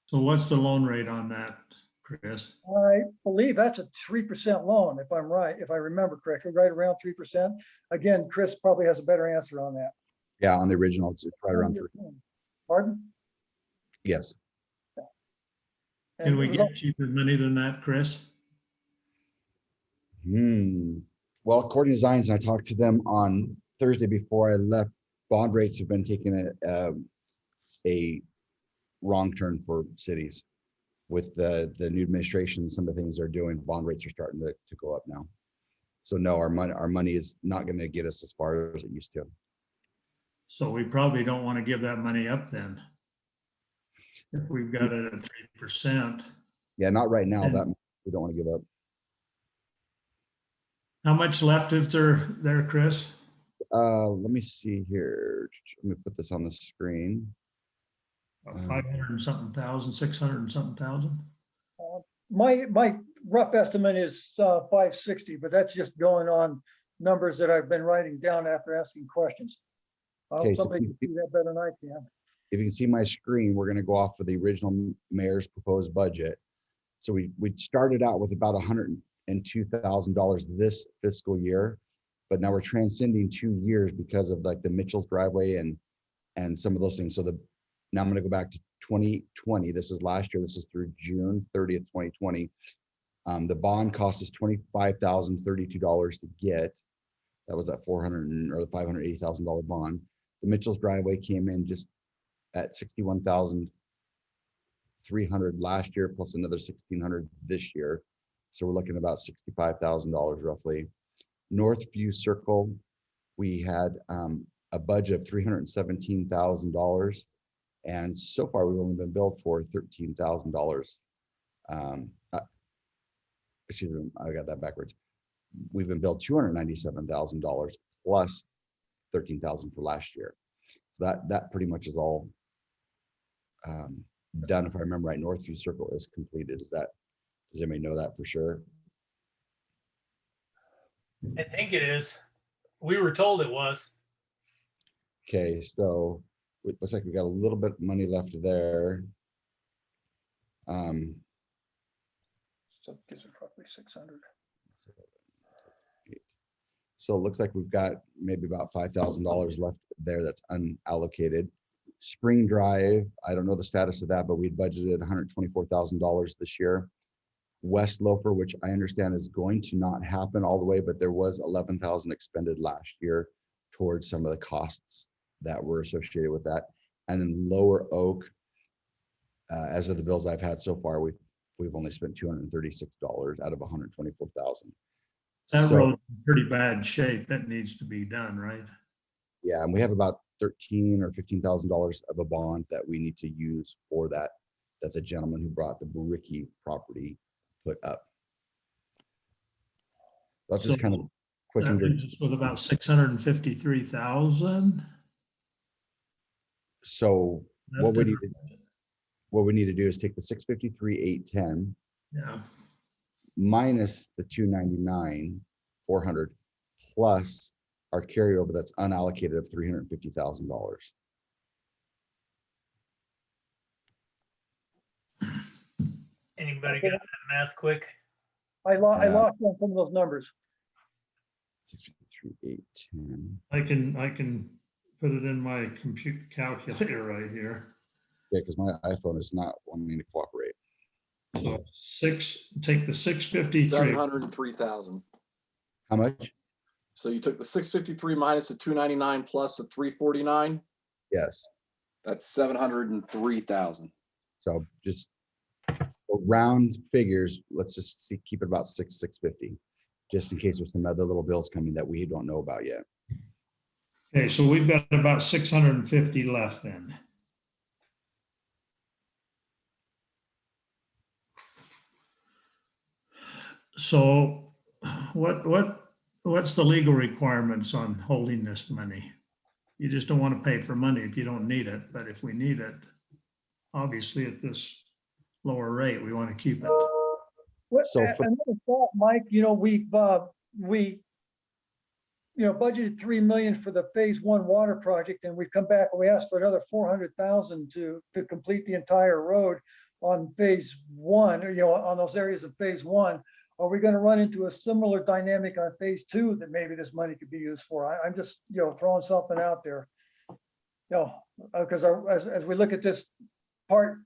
So what's the loan rate on that, Chris? I believe that's a 3% loan, if I'm right, if I remember correctly, right around 3%. Again, Chris probably has a better answer on that. Yeah, on the original, it's right around 3. Pardon? Yes. Can we get cheaper money than that, Chris? Well, according to Zions, and I talked to them on Thursday before I left, bond rates have been taking a wrong turn for cities. With the new administration, some of the things they're doing, bond rates are starting to go up now. So no, our money is not going to get us as far as it used to. So we probably don't want to give that money up then. If we've got it at 3%. Yeah, not right now. That we don't want to give up. How much left is there, Chris? Let me see here. Let me put this on the screen. About 500 and something thousand, 600 and something thousand. My rough estimate is 560, but that's just going on numbers that I've been writing down after asking questions. I Okay, hope so somebody can see that better than I can. if you can see my screen, we're gonna go off of the original mayor's proposed budget. So we started out with about $102,000 this fiscal year, but now we're transcending 2 years because of like the Mitchell's driveway and some of those things. So now I'm gonna go back to 2020. This is last year. This is through June 30th, 2020. The bond cost is $25,032 to get. That was that the $580,000 bond. The Mitchell's driveway came in just at 61,300 last year, plus another 1,600 this year. So we're looking at about $65,000 roughly. Northview Circle, we had a budget of $317,000. And so far we've only been billed for $13,000. Excuse me, I got that backwards. We've been billed $297,000 plus $13,000 for last year. So that pretty much is all done. If I remember right, Northview Circle is completed. Does anybody know that for sure? I think it is. We were told it was. Okay, so it looks like we got a little bit of money left there. So it gives it roughly 600. So it looks like we've got maybe about $5,000 left there that's unallocated. Spring Drive, I don't know the status of that, but we budgeted $124,000 this year. West Loafer, which I understand is going to not happen all the way, but there was 11,000 expended last year towards some of the costs that were associated with that. And then Lower Oak, as of the bills I've had so far, we've only spent $236 out of $124,000. That So, road's in pretty bad shape. That needs to be done, right? yeah, and we have about $13,000 or $15,000 of a bond that we need to use for that the gentleman who brought the Ricky property put up. That's just So kind of quick That and leaves dirty. us with about 653,000. So what we need to do is take the 653,810 Yeah, minus the 299,400 plus our carryover that's unallocated of $350,000. Anybody got that math quick? I Yeah. lost on some of those numbers. 653,810. I can put it in my computer calculator right here. Yeah, because my iPhone is not wanting to cooperate. So take the 653. 703,000. How much? So you took the 653 minus the 299 plus the 349. Yes. That's 703,000. So just round figures, let's just keep it about 650, just in case there's some other little bills coming that we don't know about yet. Okay, so we've got about 650 left then. So what's the legal requirements on holding this money? You just don't want to pay for money if you don't need it, but if we need it, obviously at this lower rate, we want to keep it. So for- Another thought, Mike, we budgeted 3 million for the phase 1 water project, and we've come back and we asked for another 400,000 to complete the entire road on phase 1, on those areas of phase 1. Are we going to run into a similar dynamic on phase 2 that maybe this money could be used for? I'm just, throwing something out there. Because as we look at this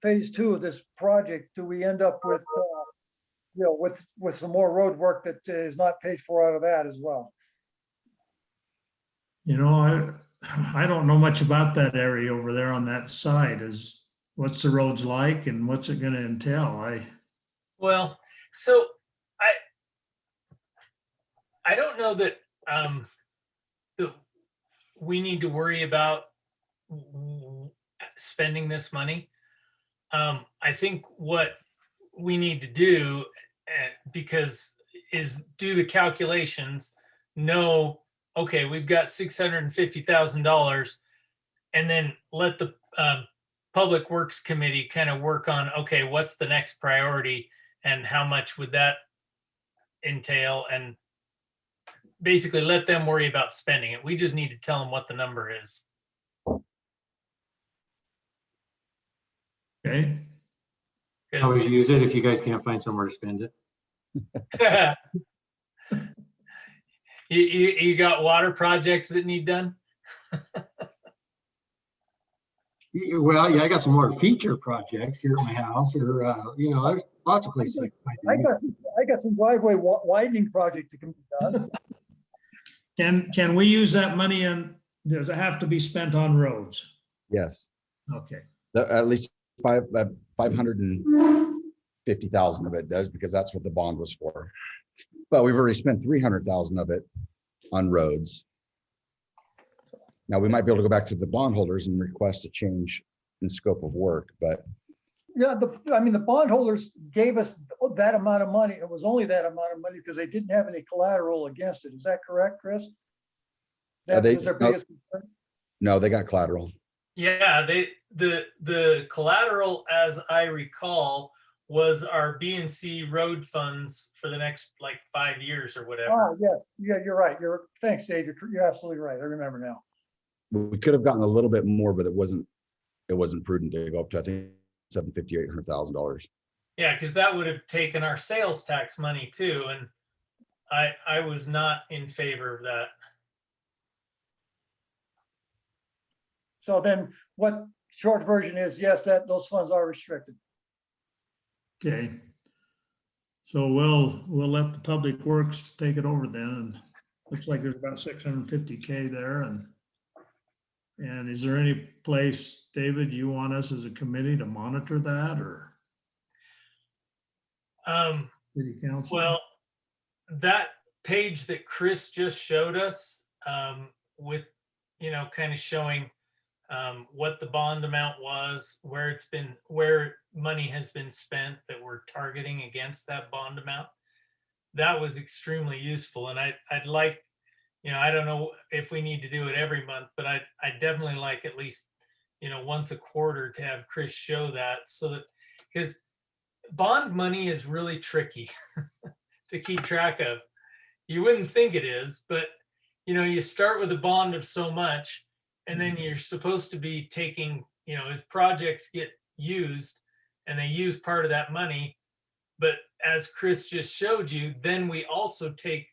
phase 2 of this project, do we end up with, with some more road work that is not paid for out of that as well? I don't know much about that area over there on that side. What's the roads like and what's it gonna entail? Well, so I don't know that we need to worry about spending this money. I think what we need to do, is do the calculations, know, okay, we've got $650,000, and then let the Public Works Committee kind of work on, okay, what's the next priority and how much would that entail? And basically let them worry about spending it. We just need to tell them what the number is. Okay, Always use it if you guys can't find somewhere to spend it. You got water projects that need done? Well, yeah, I got some more feature projects here at my house, or, you know, there's lots of places. I can find things. I got some driveway widening project that can be done. can we use that money and does it have to be spent on roads? Yes, Okay, at least 550,000 of it does, because that's what the bond was for. But we've already spent 300,000 of it on roads. Now, we might be able to go back to the bondholders and request a change in scope of work, but Yeah, I mean, the bondholders gave us that amount of money. It was only that amount of money because they didn't have any collateral against it. Is that correct, Chris? That they- was their no. biggest concern? no, they got collateral. Yeah, the collateral, as I recall, was our B&C road funds for the next like 5 years or whatever. Oh, yes, yeah, you're right. Thanks, Dave. You're absolutely right. I remember now. We could have gotten a little bit more, but it wasn't prudent to go up to, I think, $750,000, $800,000. Yeah, because that would have taken our sales tax money too, and I was not in favor of that. So then what short version is, yes, those funds are restricted. okay. So we'll let the Public Works take it over then, and looks like there's about 650K there, and is there any place, David, you want us as a committee to monitor that, or city council? Well, that page that Chris just showed us, with, kind of showing what the bond amount was, where money has been spent that we're targeting against that bond amount. That was extremely useful. And I'd like, I don't know if we need to do it every month, but I definitely like at least, once a quarter to have Chris show that, so that, because bond money is really tricky to keep track of. You wouldn't think it is, but you start with a bond of so much, and then you're supposed to be taking, as projects get used and they use part of that money. But as Chris just showed you, then we also take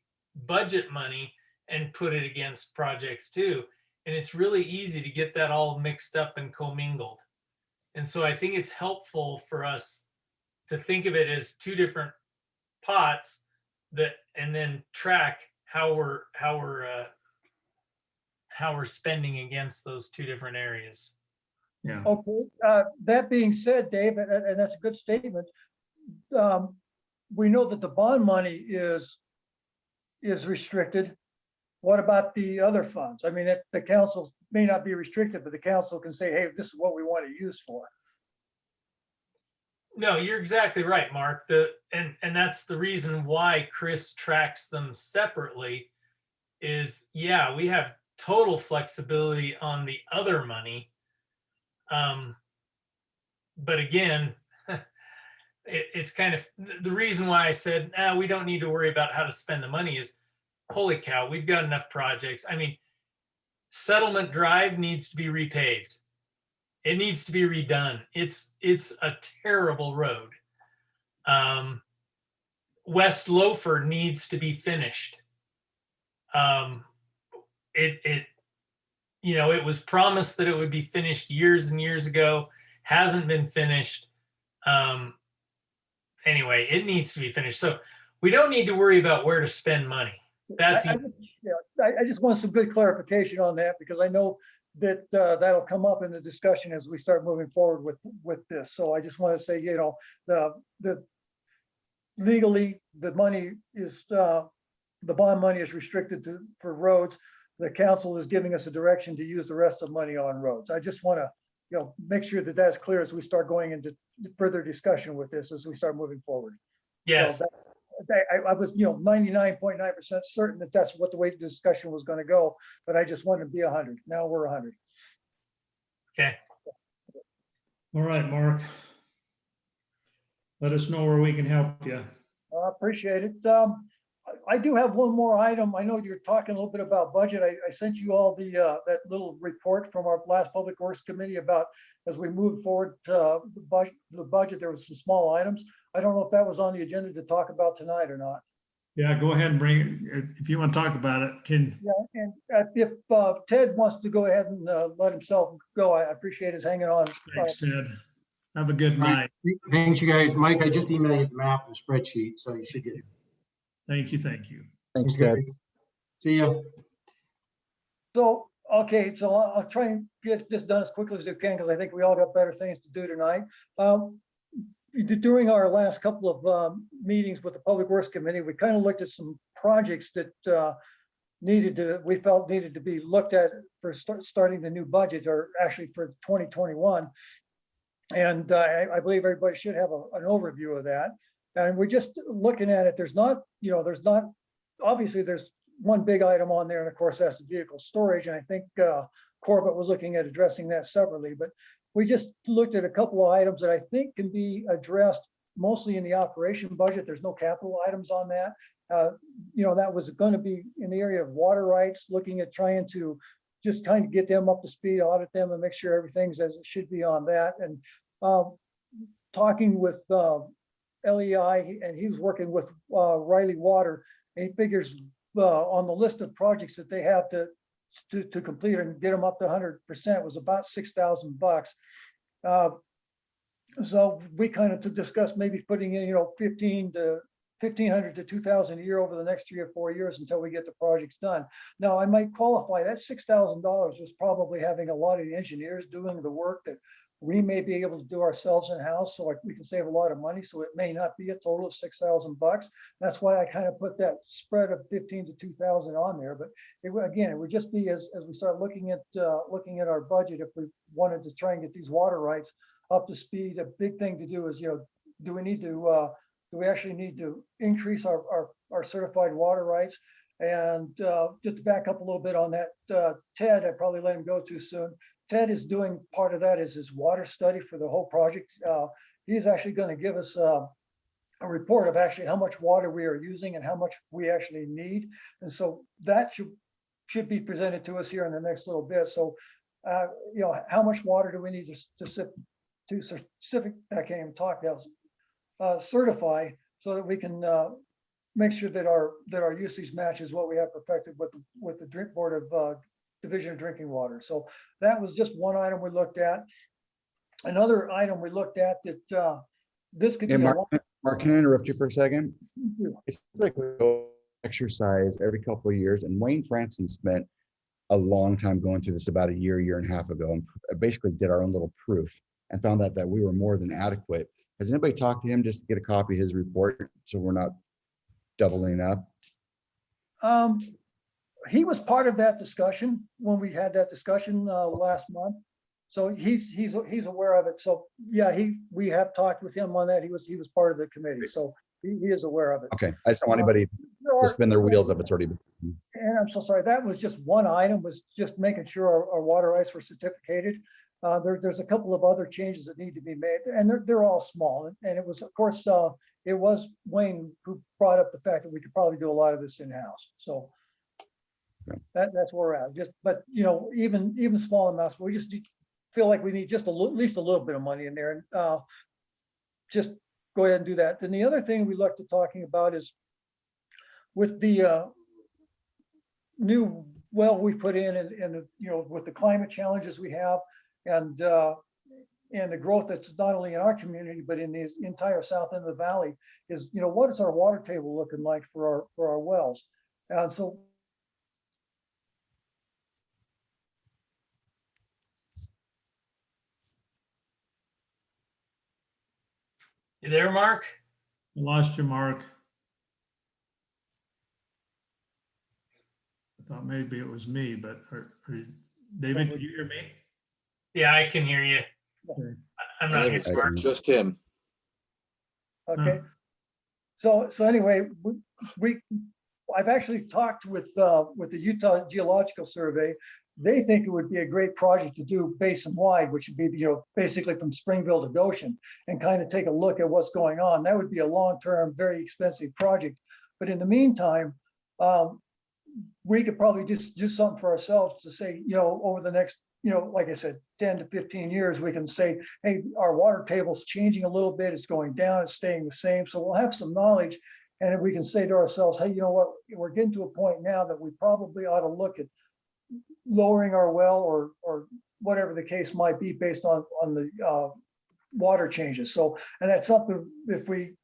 budget money and put it against projects too. And it's really easy to get that all mixed up and commingled. And so I think it's helpful for us to think of it as two different pots and then track how we're spending against those two different areas. Yeah, Okay, that being said, Dave, and that's a good statement. We know that the bond money is restricted. What about the other funds? I mean, the council may not be restricted, but the council can say, hey, this is what we want to use for. No, you're exactly right, Mark. And that's the reason why Chris tracks them separately is, yeah, we have total flexibility on the other money. But again, it's kind of the reason why I said, we don't need to worry about how to spend the money is, holy cow, we've got enough projects. I mean, Settlement Drive needs to be repaved. It needs to be redone. It's a terrible road. West Loafer needs to be finished. It was promised that it would be finished years and years ago, hasn't been finished. Anyway, it needs to be finished. So we don't need to worry about where to spend money. That's I just want some good clarification on that, because I know that that'll come up in the discussion as we start moving forward with this. So I just want to say, the legally, the money is, the bond money is restricted for roads. The council is giving us a direction to use the rest of the money on roads. I just want to, make sure that that's clear as we start going into further discussion with this, as we start moving forward. yes. So I was, 99.9% certain that that's what the way the discussion was going to go, but I just wanted to be 100. Now we're 100. Okay. All right, Mark. Let us know where we can help you. I appreciate it. I do have one more item. I know you're talking a little bit about budget. I sent you all that little report from our last Public Works Committee about as we move forward, the budget, there was some small items. I don't know if that was on the agenda to talk about tonight or not. Yeah, go ahead and bring it. If you want to talk about it, Yeah, and if Ted wants to go ahead and let himself go, I appreciate his hanging on. thanks, Ted. Have a good Right. night. Thanks, you guys. Mike, I just emailed you the map and spreadsheet, so you should get it. Thank you, thank you. Thanks, Okay. Ted. See ya. So, okay, so I'll try and get this done as quickly as I can, because I think we all got better things to do tonight. During our last couple of meetings with the Public Works Committee, we kind of looked at some projects that we felt needed to be looked at for starting the new budget, or actually for 2021. And I believe everybody should have an overview of that. And we're just looking at it. Obviously there's one big item on there, and of course that's the vehicle storage. And I think Corbett was looking at addressing that separately, but we just looked at a couple of items that I think can be addressed mostly in the operation budget. There's no capital items on that. That was going to be in the area of water rights, looking at trying to just kind of get them up to speed, audit them, and make sure everything's as it should be on that. And talking with LEI, and he was working with Riley Water, and he figures on the list of projects that they have to complete and get them up to 100% was about $6,000. So we kind of discussed maybe putting in, $1,500 to $2,000 a year over the next 3 or 4 years until we get the projects done. Now, I might qualify that $6,000 was probably having a lot of the engineers doing the work that we may be able to do ourselves in-house, so we can save a lot of money. So it may not be a total of $6,000. That's why I kind of put that spread of 15 to 2,000 on there. But it would just be as we start looking at our budget, if we wanted to try and get these water rights up to speed. A big thing to do is, do we actually need to increase our certified water rights? And just to back up a little bit on that, Ted, I probably let him go too soon. Ted is doing part of that is his water study for the whole project. He's actually going to give us a report of actually how much water we are using and how much we actually need. And so that should be presented to us here in the next little bit. So, how much water do we need I can't even talk now, certify, so that we can make sure that our usage matches what we have perfected with the Drink Board of Division of Drinking Water. So that was just one item we looked at. Another item we looked at that this could Hey, be Mark, can I interrupt you for a second? a It's like we go exercise every couple of years, and Wayne Franson spent a long time going through this about a year and a half ago, and basically did our own little proof and found out that we were more than adequate. Has anybody talked to him just to get a copy of his report so we're not doubling up? He was part of that discussion when we had that discussion last month. So he's aware of it. So yeah, we have talked with him on that. He was part of the committee, so he is aware of it. Okay, I just don't want anybody to spin their wheels if it's already been. And I'm so sorry, that was just one item, was just making sure our water rights were certificated. There's a couple of other changes that need to be made, and they're all small. And it was, of course, it was Wayne who brought up the fact that we could probably do a lot of this in-house. So that's where we're at. But even small amounts, we just feel like we need just at least a little bit of money in there, and just go ahead and do that. Then the other thing we looked at talking about is with the new well we put in, and with the climate challenges we have, and the growth that's not only in our community but in the entire south end of the valley, is what is our water table looking like for our wells? And so You there, Mark? I lost you, Mark. I thought maybe it was me, but David, can you hear me? Yeah, I can hear you. Okay. I'm I not think here it's smart. just him. okay. So anyway, we I've actually talked with the Utah Geological Survey. They think it would be a great project to do basin-wide, which would be, basically from Springville to Goshen, and kind of take a look at what's going on. That would be a long-term, very expensive project. But in the meantime, we could probably just do something for ourselves to say, over the next, like I said, 10 to 15 years, we can say, hey, our water table's changing a little bit. It's going down, it's staying the same. So we'll have some knowledge. And if we can say to ourselves, hey, you know what, we're getting to a point now that we probably ought to look at lowering our well or whatever the case might be based on the water changes. So, and that's something, if we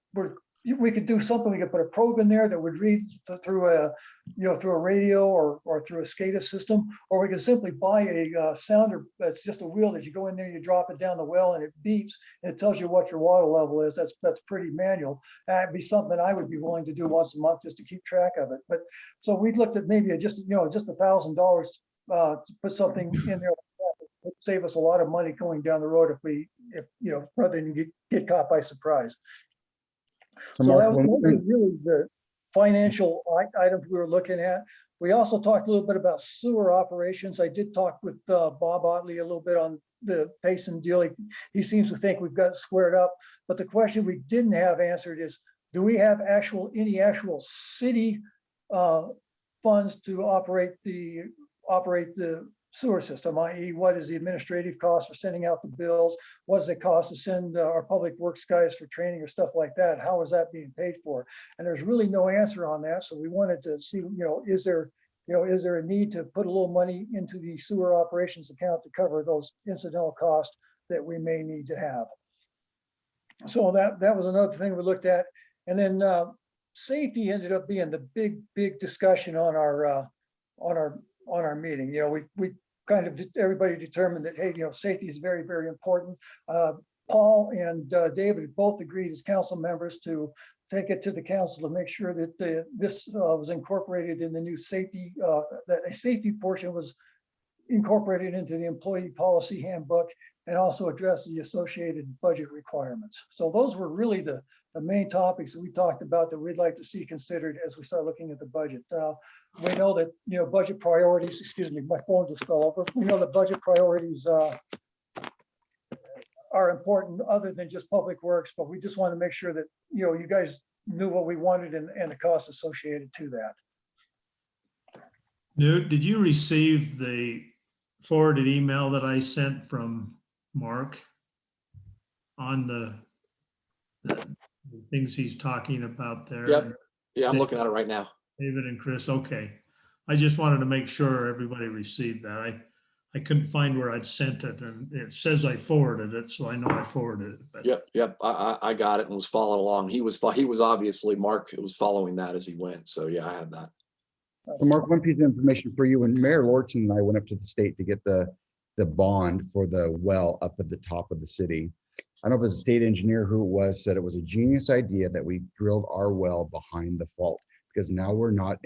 could do something, we could put a probe in there that would read through a radio or through a SCADA system, or we could simply buy a sounder that's just a wheel that you go in there, you drop it down the well and it beeps and it tells you what your water level is. That's pretty manual. That'd be something I would be willing to do once a month just to keep track of it. But so we looked at maybe just $1,000 to put something in there. It'd save us a lot of money going down the road if rather than get caught by surprise. So So Mark, that was really the financial items we were looking at. We also talked a little bit about sewer operations. I did talk with Bob Otley a little bit on the Payson deal. He seems to think we've got it squared up. But the question we didn't have answered is, do we have any actual city funds to operate the sewer system, i.e. what is the administrative cost for sending out the bills? What does it cost to send our public works guys for training or stuff like that? How is that being paid for? And there's really no answer on that. So we wanted to see, is there a need to put a little money into the sewer operations account to cover those incidental costs that we may need to have? So that was another thing we looked at. And then safety ended up being the big discussion on our meeting. We kind of, everybody determined that, hey, safety is very, very important. Paul and David both agreed as council members to take it to the council to make sure that this was incorporated in the new safety, that a safety portion was incorporated into the employee policy handbook and also address the associated budget requirements. So those were really the main topics that we talked about that we'd like to see considered as we start looking at the budget. We know that, budget priorities, excuse me, my phone just fell over. We know that budget priorities are important other than just public works, but we just want to make sure that, you guys knew what we wanted and the costs associated to that. Newt, did you receive the forwarded email that I sent from Mark on the things he's talking about there? Yep. Yeah, I'm looking at it right now. David and Chris, okay. I just wanted to make sure everybody received that. I couldn't find where I'd sent it, and it says I forwarded it, so I know I forwarded it. But Yep. I got it and was following along. He was obviously, Mark was following that as he went. So yeah, I had that. So Mark, one piece of information for you. When Mayor Lorton and I went up to the state to get the bond for the well up at the top of the city, I don't know if it was a state engineer who it was, said it was a genius idea that we drilled our well behind the fault, because now we're not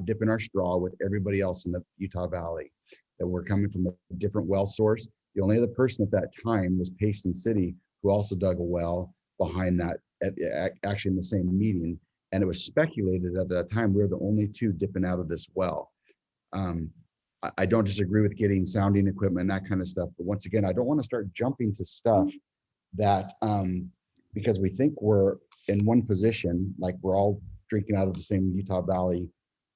dipping our straw with everybody else in the Utah Valley, that we're coming from a different well source. The only other person at that time was Payson City, who also dug a well behind that, actually in the same meeting. And it was speculated at that time we were the only two dipping out of this well. I don't disagree with getting sounding equipment and that kind of stuff. But once again, I don't want to start jumping to stuff that because we think we're in one position, like we're all drinking out of the same Utah Valley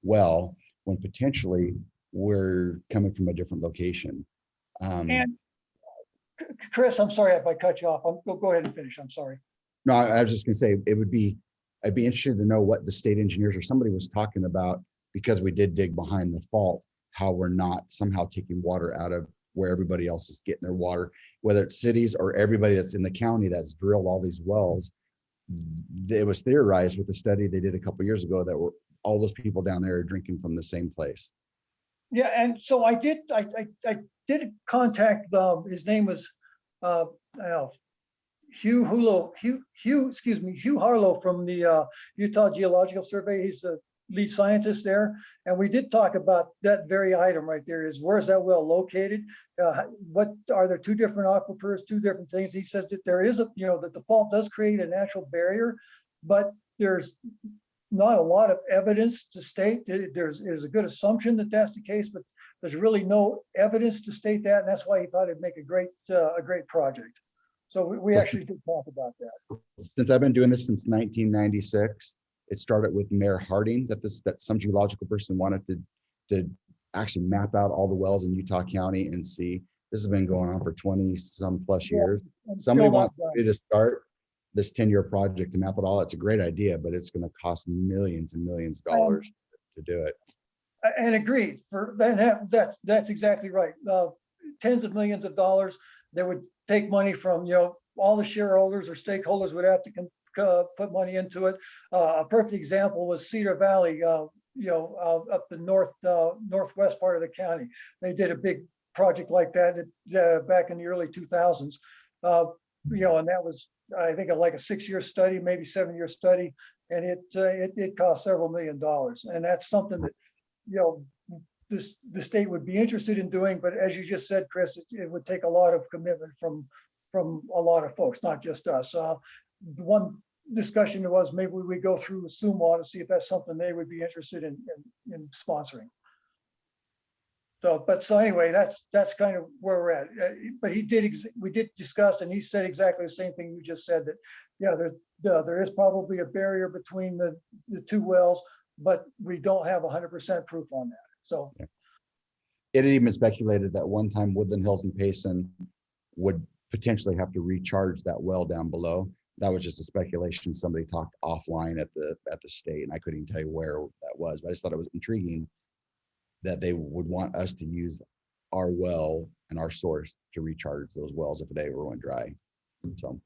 well, when potentially we're coming from a different location. And Chris, I'm sorry if I cut you off. Go ahead and finish. I'm sorry. No, I was just gonna say I'd be interested to know what the state engineers or somebody was talking about, because we did dig behind the fault, how we're not somehow taking water out of where everybody else is getting their water, whether it's cities or everybody that's in the county that's drilled all these wells. It was theorized with the study they did a couple of years ago that all those people down there are drinking from the same place. Yeah, and so I did contact, his name was Hugh Harlow from the Utah Geological Survey. He's the lead scientist there. And we did talk about that very item right there, is where's that well located? What are there two different aquifers, two different things? He says that there is that the fault does create a natural barrier, but there's not a lot of evidence to state that there's a good assumption that that's the case, but there's really no evidence to state that, and that's why he thought it'd make a great project. So we So- actually did talk about that. Since I've been doing this since 1996, it started with Mayor Harding, that some geological person wanted to actually map out all the wells in Utah County and see. This has been going on for 20 some plus Yeah, years. and Somebody still not wants done. me to start this 10-year project to map it all. It's a great idea, but it's going to cost millions and millions of dollars to do it. And agreed, that's exactly right. Tens of millions of dollars that would take money from, all the shareholders or stakeholders would have to put money into it. A perfect example was Cedar Valley, up the northwest part of the county. They did a big project like that back in the early 2000s. And that was, I think, like a 6-year study, maybe 7-year study, and it cost several $1 million. And that's something that, the state would be interested in doing, but as you just said, Chris, it would take a lot of commitment from a lot of folks, not just us. The one discussion was maybe we go through SUMA to see if that's something they would be interested in sponsoring. So anyway, that's kind of where we're at. But we did discuss, and he said exactly the same thing you just said, that there is probably a barrier between the two wells, but we don't have 100% proof on that. So It had even speculated that one time Woodland Hills and Payson would potentially have to recharge that well down below. That was just a speculation. Somebody talked offline at the state, and I couldn't even tell you where that was, but I just thought it was intriguing that they would want us to use our well and our source to recharge those wells if they ever went dry. So.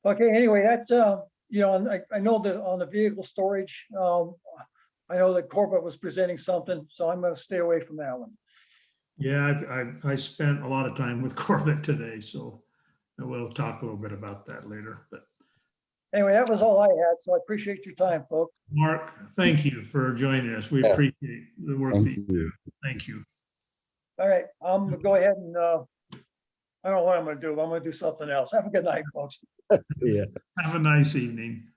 okay, anyway, that's and I know that on the vehicle storage, I know that Corbett was presenting something, so I'm going to stay away from that one. Yeah, I spent a lot of time with Corbett today, so we'll talk a little bit about that later. But Anyway, that was all I had, so I appreciate your time, folks. Mark, thank you for joining us. We Yeah. appreciate the work that Thank you do. you. Thank you. All right, I'm gonna go ahead and I don't know what I'm gonna do. I'm gonna do something else. Have a good night, folks. Yeah. Have a nice evening.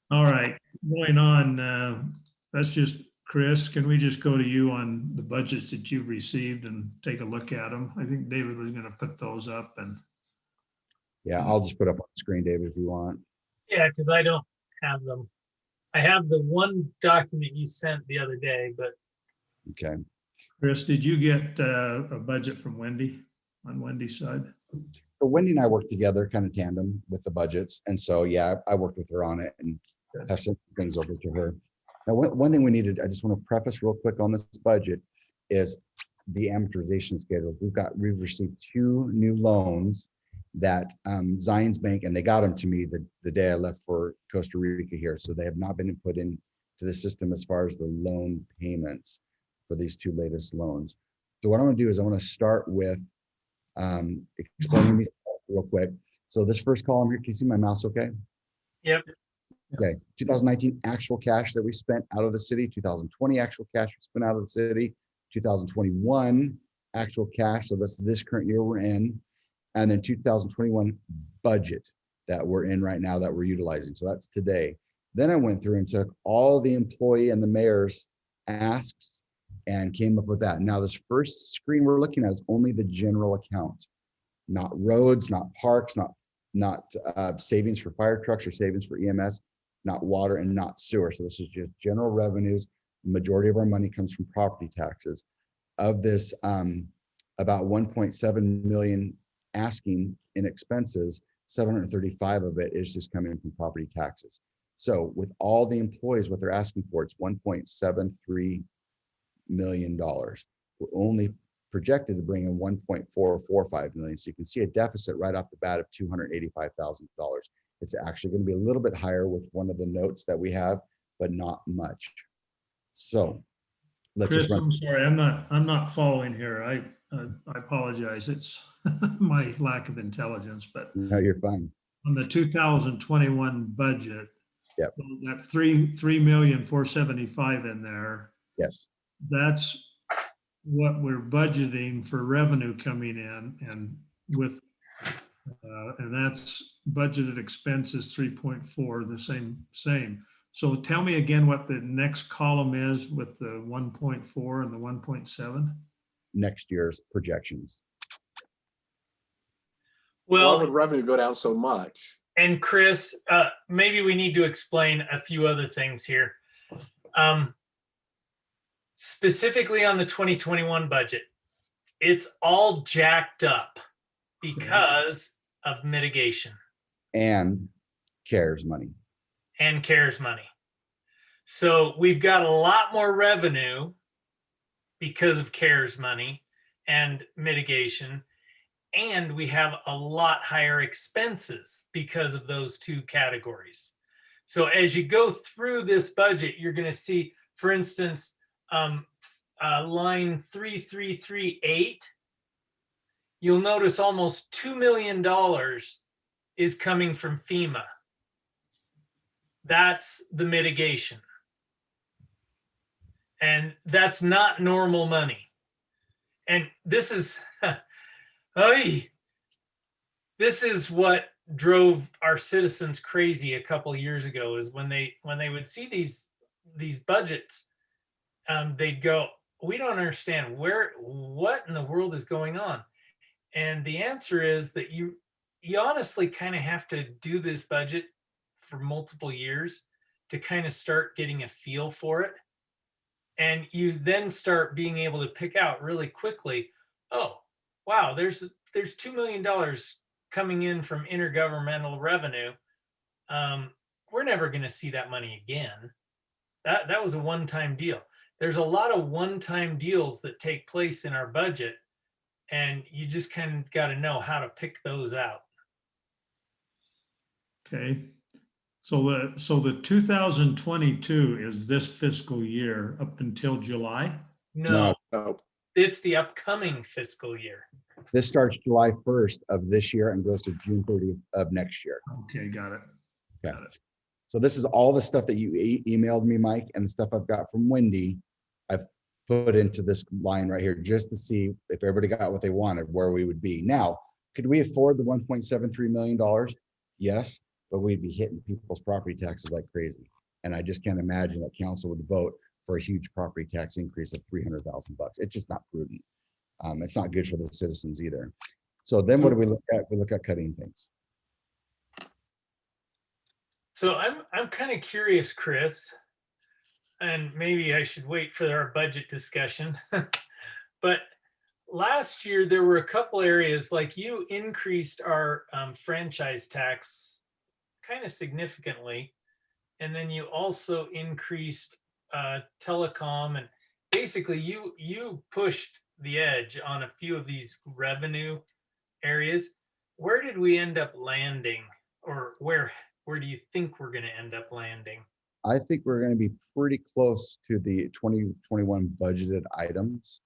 All right, going on, that's just, Chris, can we just go to you on the budgets that you've received and take a look at them? I think David was gonna put those up and. Yeah, I'll just put up on the screen, David, if you want. Yeah, because I don't have them. I have the one document you sent the other day, but Okay. Chris, did you get a budget from Wendy on Wendy's side? So Wendy and I work together kind of tandem with the budgets. And so, yeah, I worked with her on it and have sent things over to her. Now, one thing we needed, I just want to preface real quick on this budget is the amortization schedules. We've received 2 new loans that Zions Bank, and they got them to me the day I left for Costa Rica here. So they have not been put into the system as far as the loan payments for these 2 latest loans. So what I'm gonna do is I want to start with explaining these real quick. So this first column here, can you see my mouse okay? yep. Okay, 2019 actual cash that we spent out of the city, 2020 actual cash we spent out of the city, 2021 actual cash, so that's this current year we're in, and then 2021 budget that we're in right now that we're utilizing. So that's today. Then I went through and took all the employee and the mayor's asks and came up with that. Now this first screen we're looking at is only the general account, not roads, not parks, not savings for fire trucks or savings for EMS, not water and not sewer. So this is just general revenues. The majority of our money comes from property taxes. Of this, about 1.7 million asking in expenses, 735 of it is just coming from property taxes. So with all the employees, what they're asking for, it's $1.73 million. We're only projected to bring in 1.445 million. So you can see a deficit right off the bat of $285,000. It's actually going to be a little bit higher with one of the notes that we have, but not much. So let's Chris, just run. I'm sorry, I'm not following here. I apologize. It's my lack of intelligence, but No, you're fine. on the 2021 budget. Yep. That 3,475,000 in there, Yes. that's what we're budgeting for revenue coming in, and with And that's budgeted expenses 3.4, the same. So tell me again what the next column is with the 1.4 and the 1.7. Next year's projections. Why Well, would revenue go down so much? and Chris, maybe we need to explain a few other things here. Specifically on the 2021 budget, it's all jacked up because of mitigation And CARES money. and CARES money. So we've got a lot more revenue because of CARES money and mitigation, and we have a lot higher expenses because of those two categories. So as you go through this budget, you're going to see, for instance, line 3338, you'll notice almost $2 million is coming from FEMA. That's the mitigation. And that's not normal money. And this is, this is what drove our citizens crazy a couple of years ago, is when they would see these budgets, they'd go, we don't understand what in the world is going on. And the answer is that you honestly kind of have to do this budget for multiple years to kind of start getting a feel for it. And you then start being able to pick out really quickly, oh, wow, there's $2 million coming in from intergovernmental revenue. We're never going to see that money again. That was a one-time deal. There's a lot of one-time deals that take place in our budget, and you just kind of got to know how to pick those out. Okay. So the 2022 is this fiscal year up until July? No, No, it's the upcoming fiscal year. This starts July 1st of this year and goes to June 30th of next year. Okay, got it. Okay. Got it. So this is all the stuff that you emailed me, Mike, and the stuff I've got from Wendy. I've put into this line right here just to see if everybody got what they wanted, where we would be. Now, could we afford the $1.73 million? Yes, but we'd be hitting people's property taxes like crazy. And I just can't imagine that council would vote for a huge property tax increase of $300,000. It's just not prudent. It's not good for the citizens either. So then what do we look at? We look at cutting things. So I'm kind of curious, Chris, and maybe I should wait for our budget discussion. But last year there were a couple areas, like you increased our franchise tax kind of significantly, and then you also increased telecom, and basically you pushed the edge on a few of these revenue areas. Where did we end up landing, or where do you think we're going to end up landing? I think we're going to be pretty close to the 2021 budgeted items.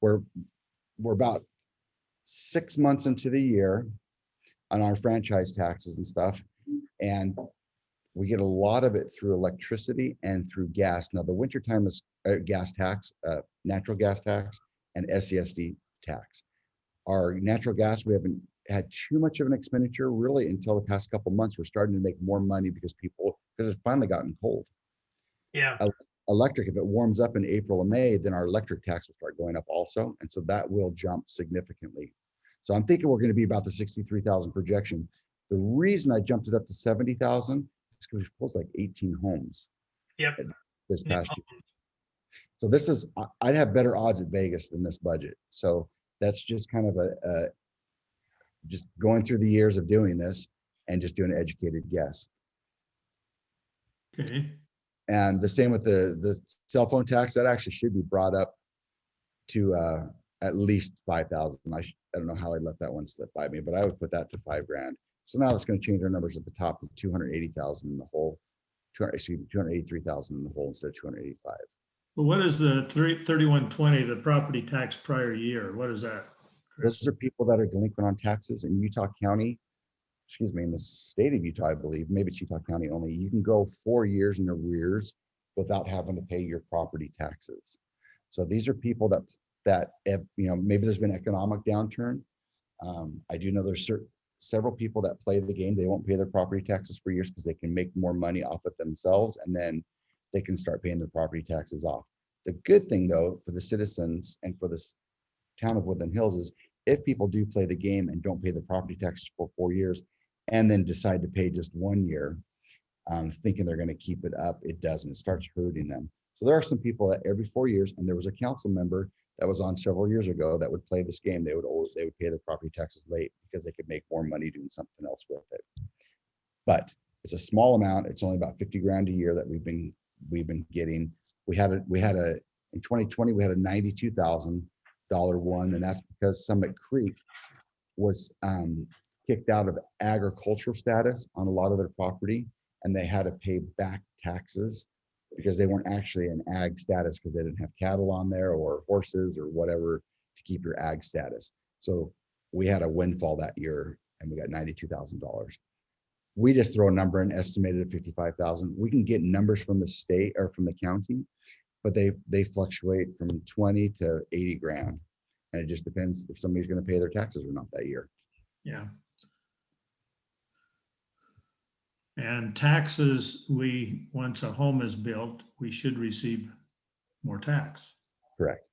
We're about 6 months into the year on our franchise taxes and stuff, and we get a lot of it through electricity and through gas. Now the wintertime is gas tax, natural gas tax, and SESD tax. Our natural gas, we haven't had too much of an expenditure really until the past couple months. We're starting to make more money because it's finally gotten cold. Yeah. Electric, if it warms up in April and May, then our electric tax will start going up also. And so that will jump significantly. So I'm thinking we're going to be about the 63,000 projection. The reason I jumped it up to 70,000 is because we closed like 18 homes. Yep. This past year. So this is, I'd have better odds at Vegas than this budget. So that's just kind of just going through the years of doing this and just doing an educated guess. Okay. And the same with the cell phone tax, that actually should be brought up to at least 5,000. I don't know how I let that one slip by me, but I would put that to $5,000. So now that's going to change our numbers at the top to 280,000 in the whole, 283,000 in the whole instead of 285. Well, what is the 3120, the property tax prior year? What is that? Chris? Those are people that are delinquent on taxes in Utah County, excuse me, in the state of Utah, I believe, maybe it's Utah County only. You can go 4 years in arrears without having to pay your property taxes. So these are people that have, maybe there's been economic downturn. I do know there's several people that play the game, they won't pay their property taxes for years because they can make more money off it themselves, and then they can start paying their property taxes off. The good thing though, for the citizens and for this town of Woodland Hills is if people do play the game and don't pay the property taxes for 4 years and then decide to pay just 1 year, thinking they're going to keep it up, it doesn't. It starts hurting them. So there are some people that every 4 years, and there was a council member that was on several years ago that would play this game. They would pay their property taxes late because they could make more money doing something else with it. But it's a small amount. It's only about 50 grand a year that we've been getting. We had in 2020 we had a $92,000 one, and that's because Summit Creek was kicked out of agricultural status on a lot of their property, and they had to pay back taxes because they weren't actually in ag status because they didn't have cattle on there or horses or whatever to keep your ag status. So we had a windfall that year and we got $92,000. We just throw a number and estimated at 55,000. We can get numbers from the state or from the county, but they fluctuate from 20 to 80 grand. And it just depends if somebody's going to pay their taxes or not that year. Yeah. And taxes, once a home is built, we should receive more tax. Correct.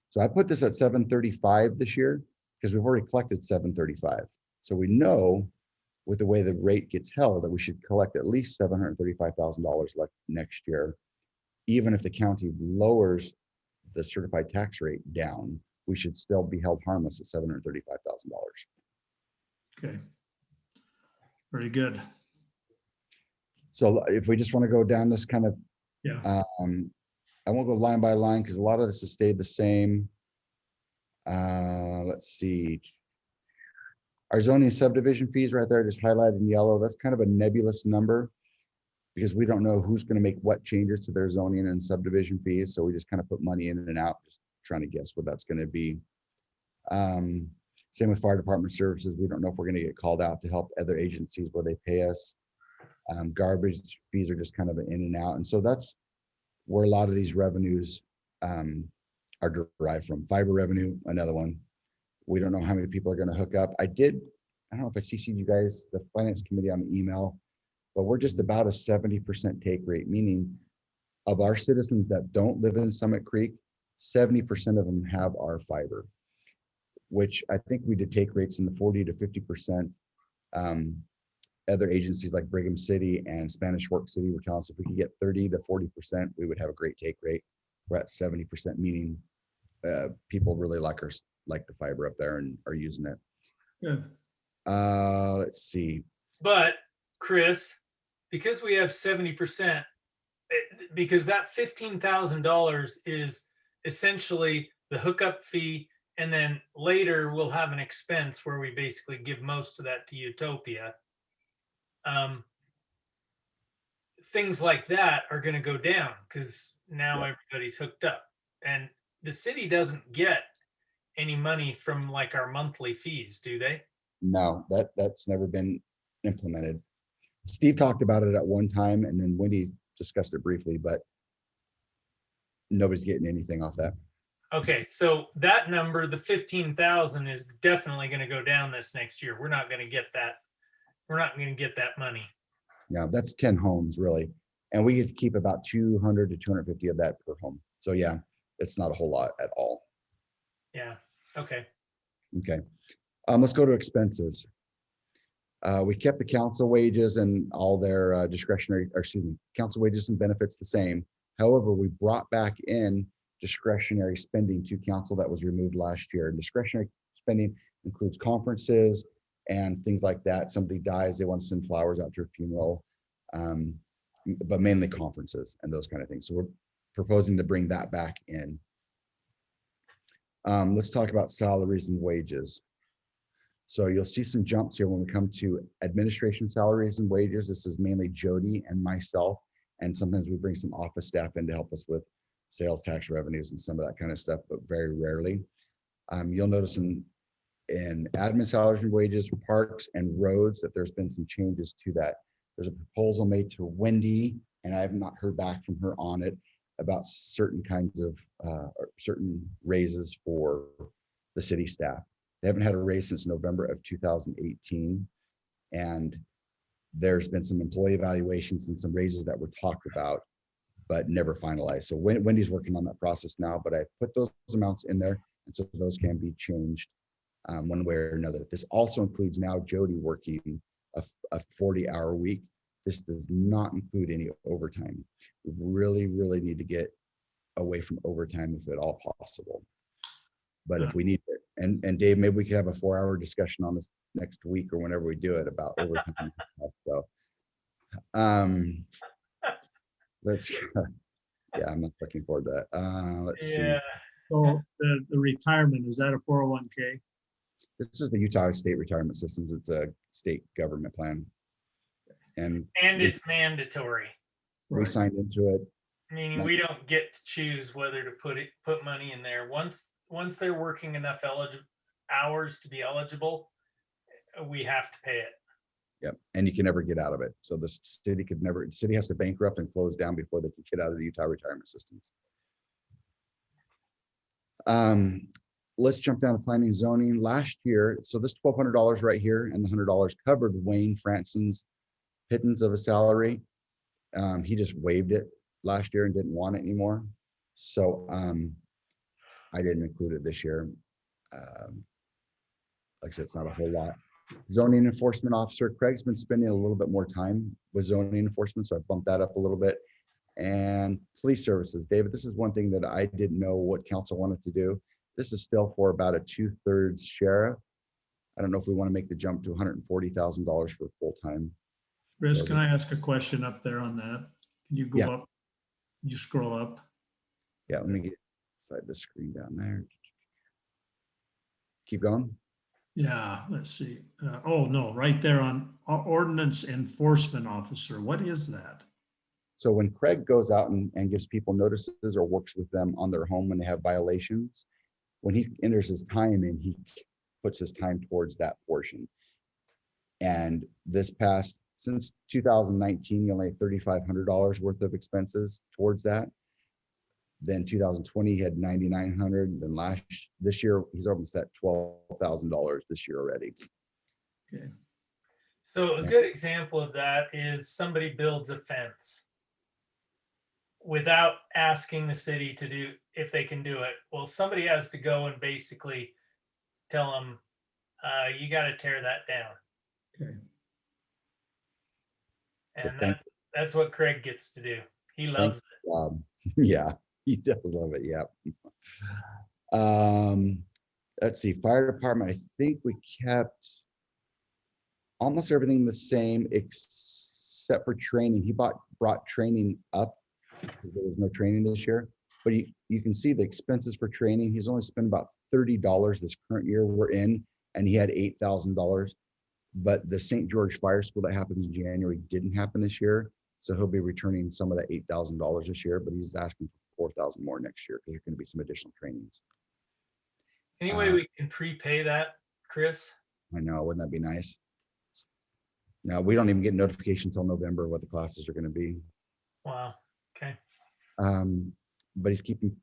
So I put this at 735 this year because we've already collected 735. So we know with the way the rate gets held that we should collect at least $735,000 next year. Even if the county lowers the certified tax rate down, we should still be held harmless at $735,000. Okay. Very good. So if we just want to go down this kind of, Yeah. I won't go line by line because a lot of this has stayed the same. Let's see. Our zoning subdivision fees right there, just highlighted in yellow, that's kind of a nebulous number because we don't know who's going to make what changes to their zoning and subdivision fees. So we just kind of put money in and out, just trying to guess what that's going to be. Same with fire department services. We don't know if we're going to get called out to help other agencies where they pay us. Garbage fees are just kind of an in and out. And so that's where a lot of these revenues are derived from. Fiber revenue, another one. We don't know how many people are going to hook up. I don't know if I CC'd you guys, the finance committee, on the email, but we're just about a 70% take rate, meaning of our citizens that don't live in Summit Creek, 70% of them have our fiber, which I think we did take rates in the 40 to 50%. Other agencies like Brigham City and Spanish Fork City were telling us if we could get 30 to 40%, we would have a great take rate. We're at 70%, meaning people really like the fiber up there and are using it. Good. Let's see. But Chris, because we have 70%, because that $15,000 is essentially the hookup fee, and then later we'll have an expense where we basically give most of that to Utopia. Things like that are going to go down because now everybody's hooked up, and the city doesn't get any money from like our monthly fees, do they? No, that's never been implemented. Steve talked about it at one time, and then Wendy discussed it briefly, but nobody's getting anything off that. Okay, so that number, the 15,000, is definitely going to go down this next year. We're not going to get that. We're not going to get that money. Yeah, that's 10 homes really, and we get to keep about 200 to 250 of that per home. So yeah, it's not a whole lot at all. Yeah. Okay. Okay. Let's go to expenses. We kept the council wages and all their council wages and benefits the same. However, we brought back in discretionary spending to council that was removed last year. And discretionary spending includes conferences and things like that. Somebody dies, they want to send flowers out to a funeral, but mainly conferences and those kind of things. So we're proposing to bring that back in. Let's talk about salaries and wages. So you'll see some jumps here when we come to administration salaries and wages. This is mainly Jody and myself, and sometimes we bring some office staff in to help us with sales tax revenues and some of that kind of stuff, but very rarely. You'll notice in admin salaries and wages, parks and roads, that there's been some changes to that. There's a proposal made to Wendy, and I have not heard back from her on it, about certain kinds of certain raises for the city staff. They haven't had a raise since November of 2018. And there's been some employee evaluations and some raises that were talked about, but never finalized. So Wendy's working on that process now, but I put those amounts in there. And so those can be changed one way or another. This also includes now Jody working a 40-hour week. This does not include any overtime. We really, really need to get away from overtime if at all possible. But if we need it, and Dave, maybe we could have a 4-hour discussion on this next week or whenever we do it about overtime. So, let's, yeah, I'm not looking forward to that. Let's see. Yeah. So the retirement, is that a 401k? This is the Utah State Retirement Systems. It's a state government plan. And It's mandatory, we signed into it. meaning we don't get to choose whether to put money in there. Once they're working enough hours to be eligible, we have to pay it. Yep. And you can never get out of it. So the city the city has to bankrupt and close down before they can get out of the Utah retirement systems. Let's jump down to planning and zoning. Last year, so this $1,200 right here and the $100 covered Wayne Franson's pittance of a salary. He just waived it last year and didn't want it anymore. So I didn't include it this year. Like I said, it's not a whole lot. Zoning enforcement officer, Craig's been spending a little bit more time with zoning enforcement, so I bumped that up a little bit. And police services, David, this is one thing that I didn't know what council wanted to do. This is still for about a 2/3 sheriff. I don't know if we want to make the jump to $140,000 for full-time. Chris, So can I ask a question up there on that? Can you go Yeah. up? You scroll up. Yeah, let me get inside the screen down there. Keep going. Yeah, let's see. Oh, no, right there on ordinance enforcement officer. What is that? So when Craig goes out and gives people notices or works with them on their home when they have violations, when he enters his time in, he puts his time towards that portion. And since 2019, he only had $3,500 worth of expenses towards that. Then 2020, he had 9,900. Then this year, he's almost at $12,000 this year already. Okay. So a good example of that is somebody builds a fence without asking the city to do, if they can do it. Well, somebody has to go and basically tell them, you got to tear that down. Okay. And thank that's what Craig gets to do. He loves it. Yeah, he does love it. Yeah. Let's see, fire department. I think we kept almost everything the same except for training. He brought training up because there was no training this year. But you can see the expenses for training. He's only spent about $30 this current year we're in, and he had $8,000. But the St. George Fire School that happens in January didn't happen this year. So he'll be returning some of that $8,000 this year, but he's asking for $4,000 more next year because there's going to be some additional trainings. Any way we can prepay that, Chris? I know, wouldn't that be nice? No, we don't even get notification until November what the classes are going to be. Wow. Okay. But he's keeping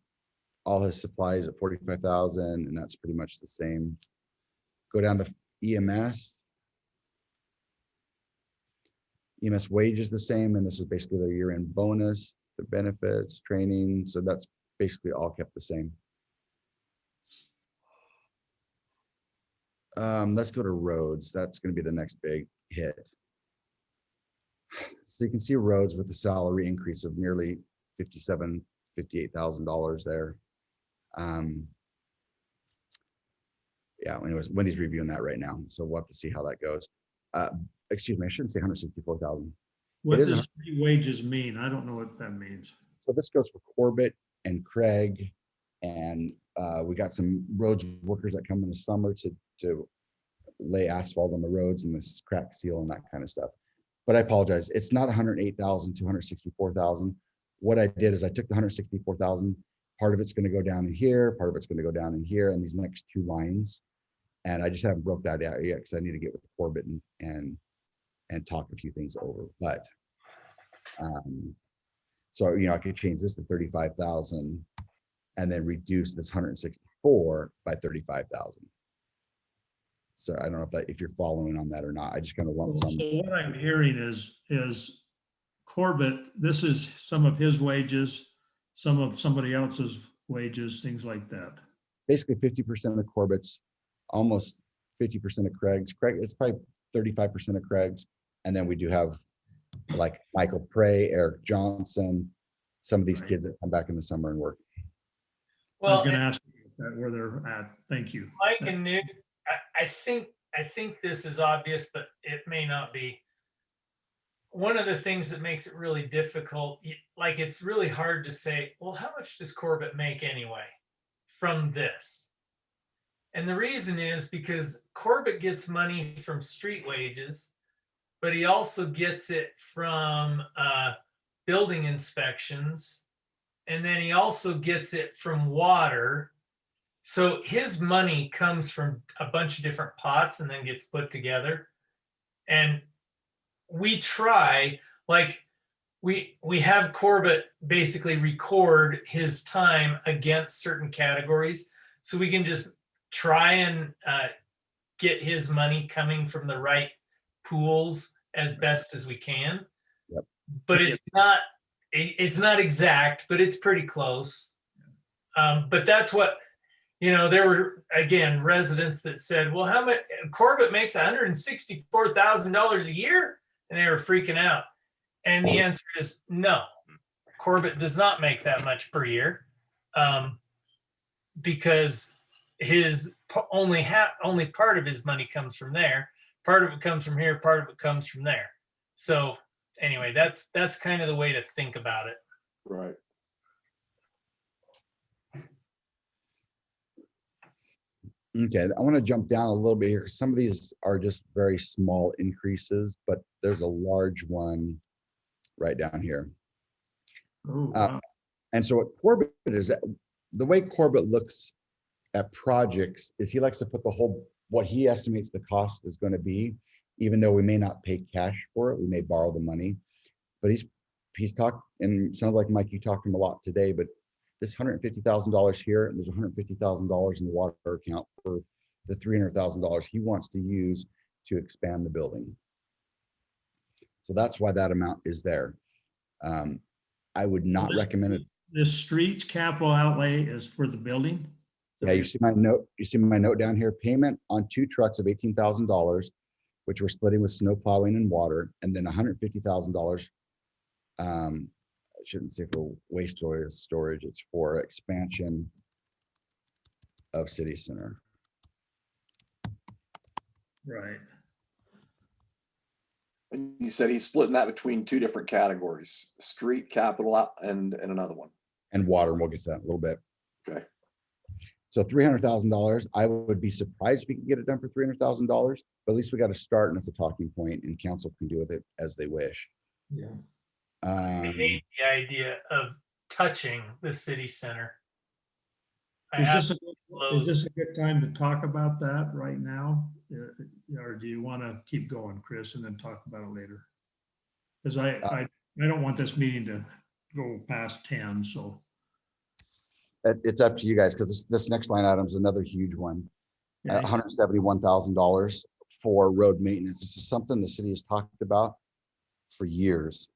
all his supplies at 45,000, and that's pretty much the same. Go down to EMS. EMS wage is the same, and this is basically their year-end bonus, the benefits, training. So that's basically all kept the same. Let's go to roads. That's going to be the next big hit. So you can see roads with the salary increase of nearly $57,000, $58,000 there. Yeah, anyways, Wendy's reviewing that right now, so we'll have to see how that goes. Excuse me, I shouldn't say 164,000. What It is does city wages mean? I don't know what that means. So this goes for Corbett and Craig, and we got some roads workers that come in the summer to lay asphalt on the roads and this crack seal and that kind of stuff. But I apologize, it's not 108,000 to 164,000. What I did is I took the 164,000. Part of it's going to go down in here, part of it's going to go down in here, and these next two lines. And I just haven't broke that out yet because I need to get with Corbett and talk a few things over. But so I could change this to 35,000 and then reduce this 164 by 35,000. So I don't know if you're following on that or not. I just kind of lump So some. what I'm hearing is Corbett, this is some of his wages, some of somebody else's wages, things like that. Basically 50% of Corbett's, almost 50% of Craig's. Craig, it's probably 35% of Craig's. And then we do have like Michael Prey, Eric Johnson, some of these Right. kids that come back in the summer and work. I was Well, gonna and ask you that, where they're at. Thank you. Mike and Nick, I think this is obvious, but it may not be. One of the things that makes it really difficult, like it's really hard to say, well, how much does Corbett make anyway from this? And the reason is because Corbett gets money from street wages, but he also gets it from building inspections. And then he also gets it from water. So his money comes from a bunch of different pots and then gets put together. And we try, like we have Corbett basically record his time against certain categories. So we can just try and get his money coming from the right pools as best as we can. Yep. But it's not exact, but it's pretty close. But that's what, there were, again, residents that said, well, how much Corbett makes $164,000 a year? And they were freaking out. And the answer is no, Corbett does not make that much per year, because his only part of his money comes from there. Part of it comes from here, part of it comes from there. So anyway, that's kind of the way to think about it. Right. Okay, I want to jump down a little bit here. Some of these are just very small increases, but there's a large one right down here. Oh, wow. And so what Corbett is, that the way Corbett looks at projects is he likes to put what he estimates the cost is going to be, even though we may not pay cash for it, we may borrow the money. But he's talked, and sounds like Mike, you talked to him a lot today, but this $150,000 here, and there's $150,000 in the water account for the $300,000 he wants to use to expand the building. So that's why that amount is there. I would not recommend it. The streets capital outlay is for the building? Yeah, you see my note. You see my note down here. Payment on 2 trucks of $18,000, which we're splitting with snow plowing and water, and then $150,000. I shouldn't say for waste storage. It's for expansion of city center. Right. And you said he's splitting that between 2 different categories, street, capital, and another one. And water, and we'll get to that in a little bit. Okay. So $300,000. I would be surprised if we could get it done for $300,000, but at least we got to start, and it's a talking point, and council can deal with it as they wish. Yeah. I hate the idea of touching the city center. I Is have this a good time to talk about that right now? Or do you want to keep going, Chris, and then talk about it later? Because I don't want this meeting to go past 10, so. It's up to you guys, because this next line item is another huge one. Yeah. $171,000 for road maintenance. This is something the city has talked about for years.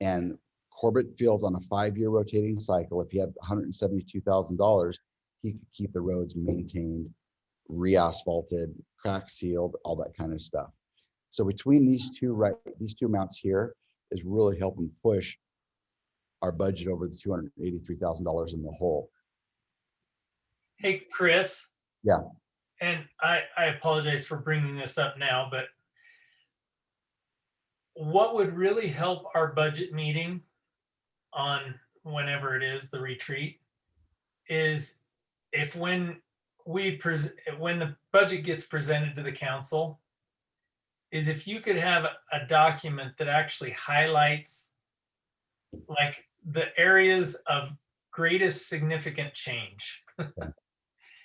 And Corbett feels on a 5-year rotating cycle, if he had $172,000, he could keep the roads maintained, re-asphalted, crack sealed, all that kind of stuff. So between these two amounts here is really helping push our budget over the $283,000 in the hole. Hey, Chris. Yeah. And I apologize for bringing this up now, but what would really help our budget meeting on whenever it is, the retreat, is if when the budget gets presented to the council, is if you could have a document that actually highlights like the areas of greatest significant change.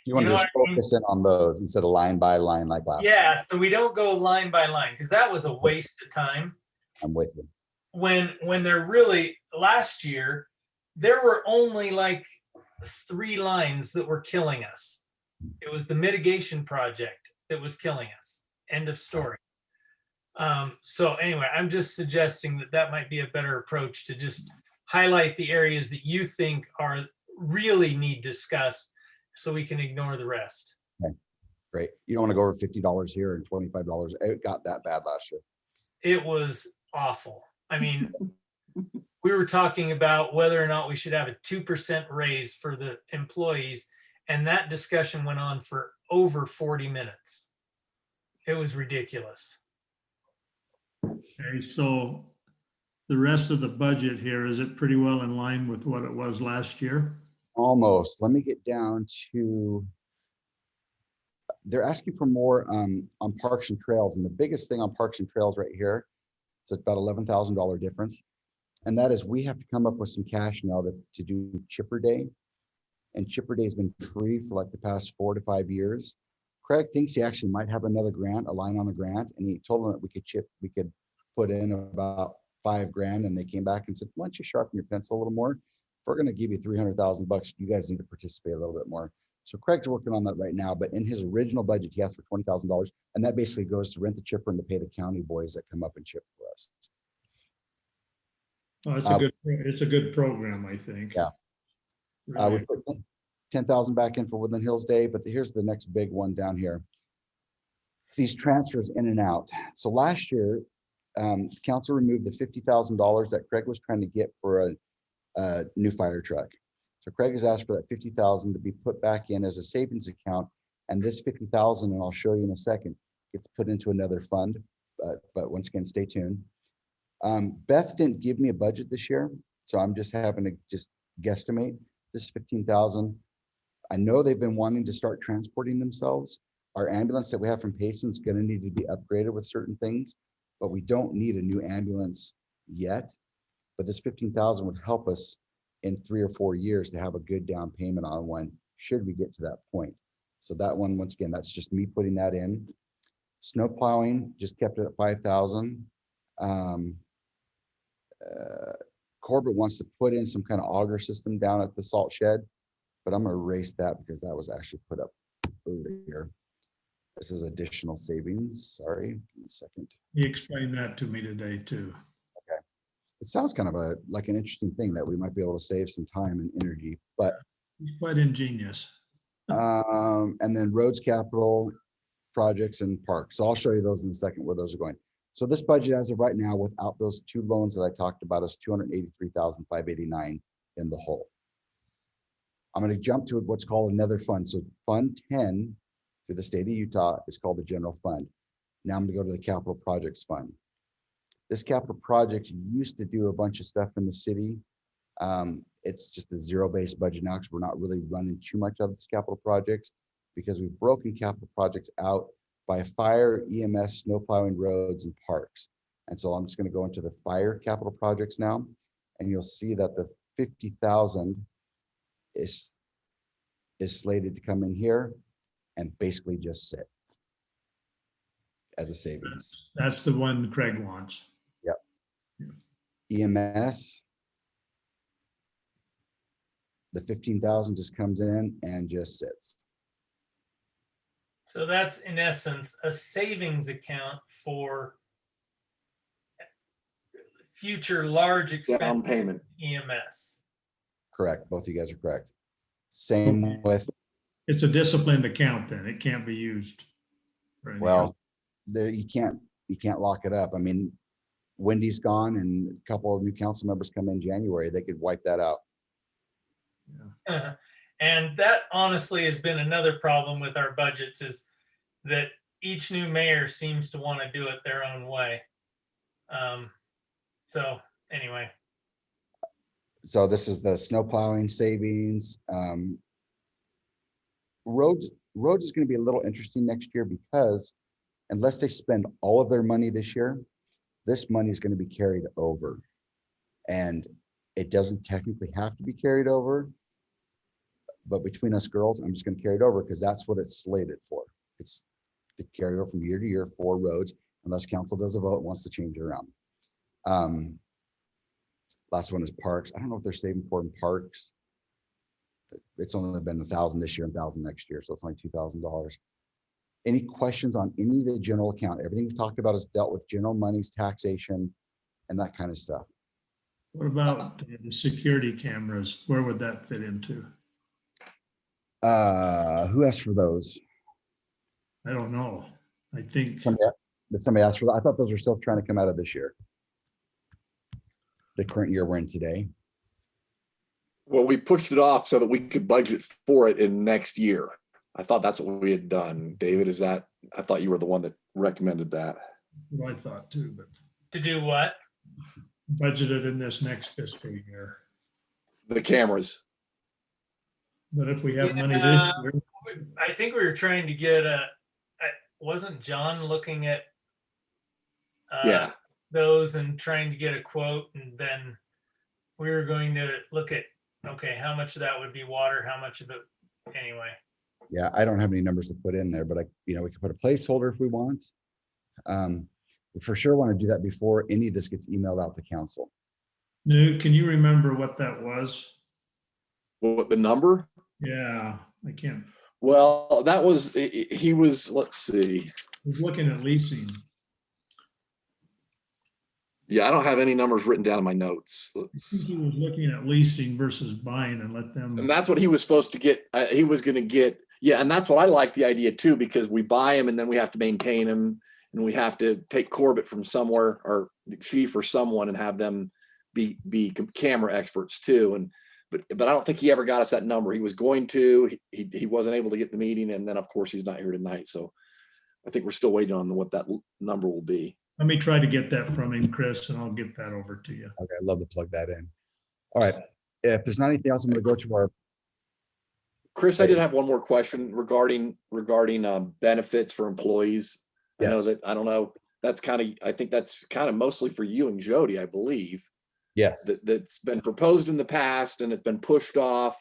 You want to know just what I mean? focus in on those instead of line by line like last time. Yeah, so we don't go line by line, because that was a waste of time. I'm with you. When they're really, last year, there were only like 3 lines that were killing us. It was the mitigation project that was killing us. End of story. So anyway, I'm just suggesting that that might be a better approach, to just highlight the areas that you think are really need discussed, so we can ignore the rest. Great. You don't want to go over $50 here and $25. It got that bad last year. It was awful. I mean, we were talking about whether or not we should have a 2% raise for the employees, and that discussion went on for over 40 minutes. It was ridiculous. Okay, so the rest of the budget here, is it pretty well in line with what it was last year? Almost. Let me get down to, they're asking for more on parks and trails. And the biggest thing on parks and trails right here, it's about $11,000 difference. And that is, we have to come up with some cash now to do Chipper Day. And Chipper Day has been free for like the past 4 to 5 years. Craig thinks he actually might have another grant, a line on the grant. And he told them that we could put in about $5 grand. And they came back and said, why don't you sharpen your pencil a little more? If we're going to give you $300,000, you guys need to participate a little bit more. So Craig's working on that right now, but in his original budget, he asked for $20,000, and that basically goes to rent the chipper and to pay the county boys that come up and chip for us. Oh, it's a good program, I think. Yeah. We put 10,000 back in for Woodland Hills Day, but here's the next big one down here. These transfers in and out. So last year, council removed the $50,000 that Craig was trying to get for a new fire truck. So Craig has asked for that $50,000 to be put back in as a savings account, and this $50,000, and I'll show you in a second, gets put into another fund. But once again, stay tuned. Beth didn't give me a budget this year, so I'm just having to just guesstimate. This is $15,000. I know they've been wanting to start transporting themselves. Our ambulance that we have from Payson is going to need to be upgraded with certain things, but we don't need a new ambulance yet. But this $15,000 would help us in 3 or 4 years to have a good down payment on one, should we get to that point. So that one, once again, that's just me putting that in. Snow plowing, just kept it at 5,000. Corbett wants to put in some kind of auger system down at the salt shed, but I'm going to erase that because that was actually put up earlier. This is additional savings. Sorry, give me a second. He explained that to me today too. It sounds kind of like an interesting thing that we might be able to save some time and energy, but He's quite ingenious. and then roads, capital projects, and parks. So I'll show you those in a second where those are going. So this budget as of right now, without those 2 loans that I talked about, is $283,589 in the hole. I'm going to jump to what's called another fund. So Fund 10 through the state of Utah is called the General Fund. Now I'm going to go to the Capital Projects Fund. This capital project used to do a bunch of stuff in the city. It's just a zero-based budget now because we're not really running too much of this capital projects because we've broken capital projects out by fire, EMS, snow plowing, roads, and parks. And so I'm just going to go into the fire capital projects now, and you'll see that the 50,000 is slated to come in here and basically just sit as a savings. That's the one Craig wants. EMS, the 15,000 just comes in and just sits. So that's in essence a savings account for future large Down expense payment. EMS. Correct. Both of you guys are correct. Same with, It's a disciplined account then. It can't be used. for anything else. well, there you can't lock it up. I mean, Wendy's gone and a couple of new council members come in January. They could wipe that out. And that honestly has been another problem with our budgets, is that each new mayor seems to want to do it their own way. So anyway, So this is the snow plowing savings. Roads is going to be a little interesting next year because unless they spend all of their money this year, this money is going to be carried over. And it doesn't technically have to be carried over, but between us girls, I'm just going to carry it over because that's what it's slated for. It's to carry over from year to year for roads, unless council does a vote and wants to change it around. Last one is parks. I don't know if they're saving for in parks. It's only been 1,000 this year and 1,000 next year, so it's only $2,000. Any questions on any of the general account? Everything we've talked about is dealt with general monies, taxation, and that kind of stuff. What about the security cameras? Where would that fit into? Who asked for those? I don't know. I think, Did somebody ask for that? I thought those were still trying to come out of this year. The current year we're in today. Well, we pushed it off so that we could budget for it in next year. I thought that's what we had done. David, is that, I thought you were the one that recommended that. well, I thought too, but To do what? budgeted in this next fiscal year. The cameras. But if we have money this Yeah. year, I think we were trying to get wasn't John looking at Yeah. those and trying to get a quote, and then we were going to look at, okay, how much of that would be water, how much of it, anyway. Yeah, I don't have any numbers to put in there, but we could put a placeholder if we want. We for sure want to do that before any of this gets emailed out to council. Newt, can you remember what that was? What, the number? Yeah, I can't, Well, that was, he was, let's see. I was looking at leasing. Yeah, I don't have any numbers written down in my notes. I think he was looking at leasing versus buying and let And them, that's what he was supposed to get. He was going to get, yeah. And that's what I like the idea too, because we buy him and then we have to maintain him and we have to take Corbett from somewhere or the chief or someone and have them be camera experts too. And, but I don't think he ever got us that number. He was going to, he wasn't able to get the meeting. And then of course he's not here tonight. So I think we're still waiting on what that number will be. let me try to get that from him, Chris, and I'll get that over to you. Okay, I'd love to plug that in. All right, if there's not anything else, I'm going to go to our, Chris, I did have one more question regarding benefits for employees. I know Yes. that, I don't know, that's kind of, I think that's kind of mostly for you and Jody, I believe. yes. That's been proposed in the past and it's been pushed off.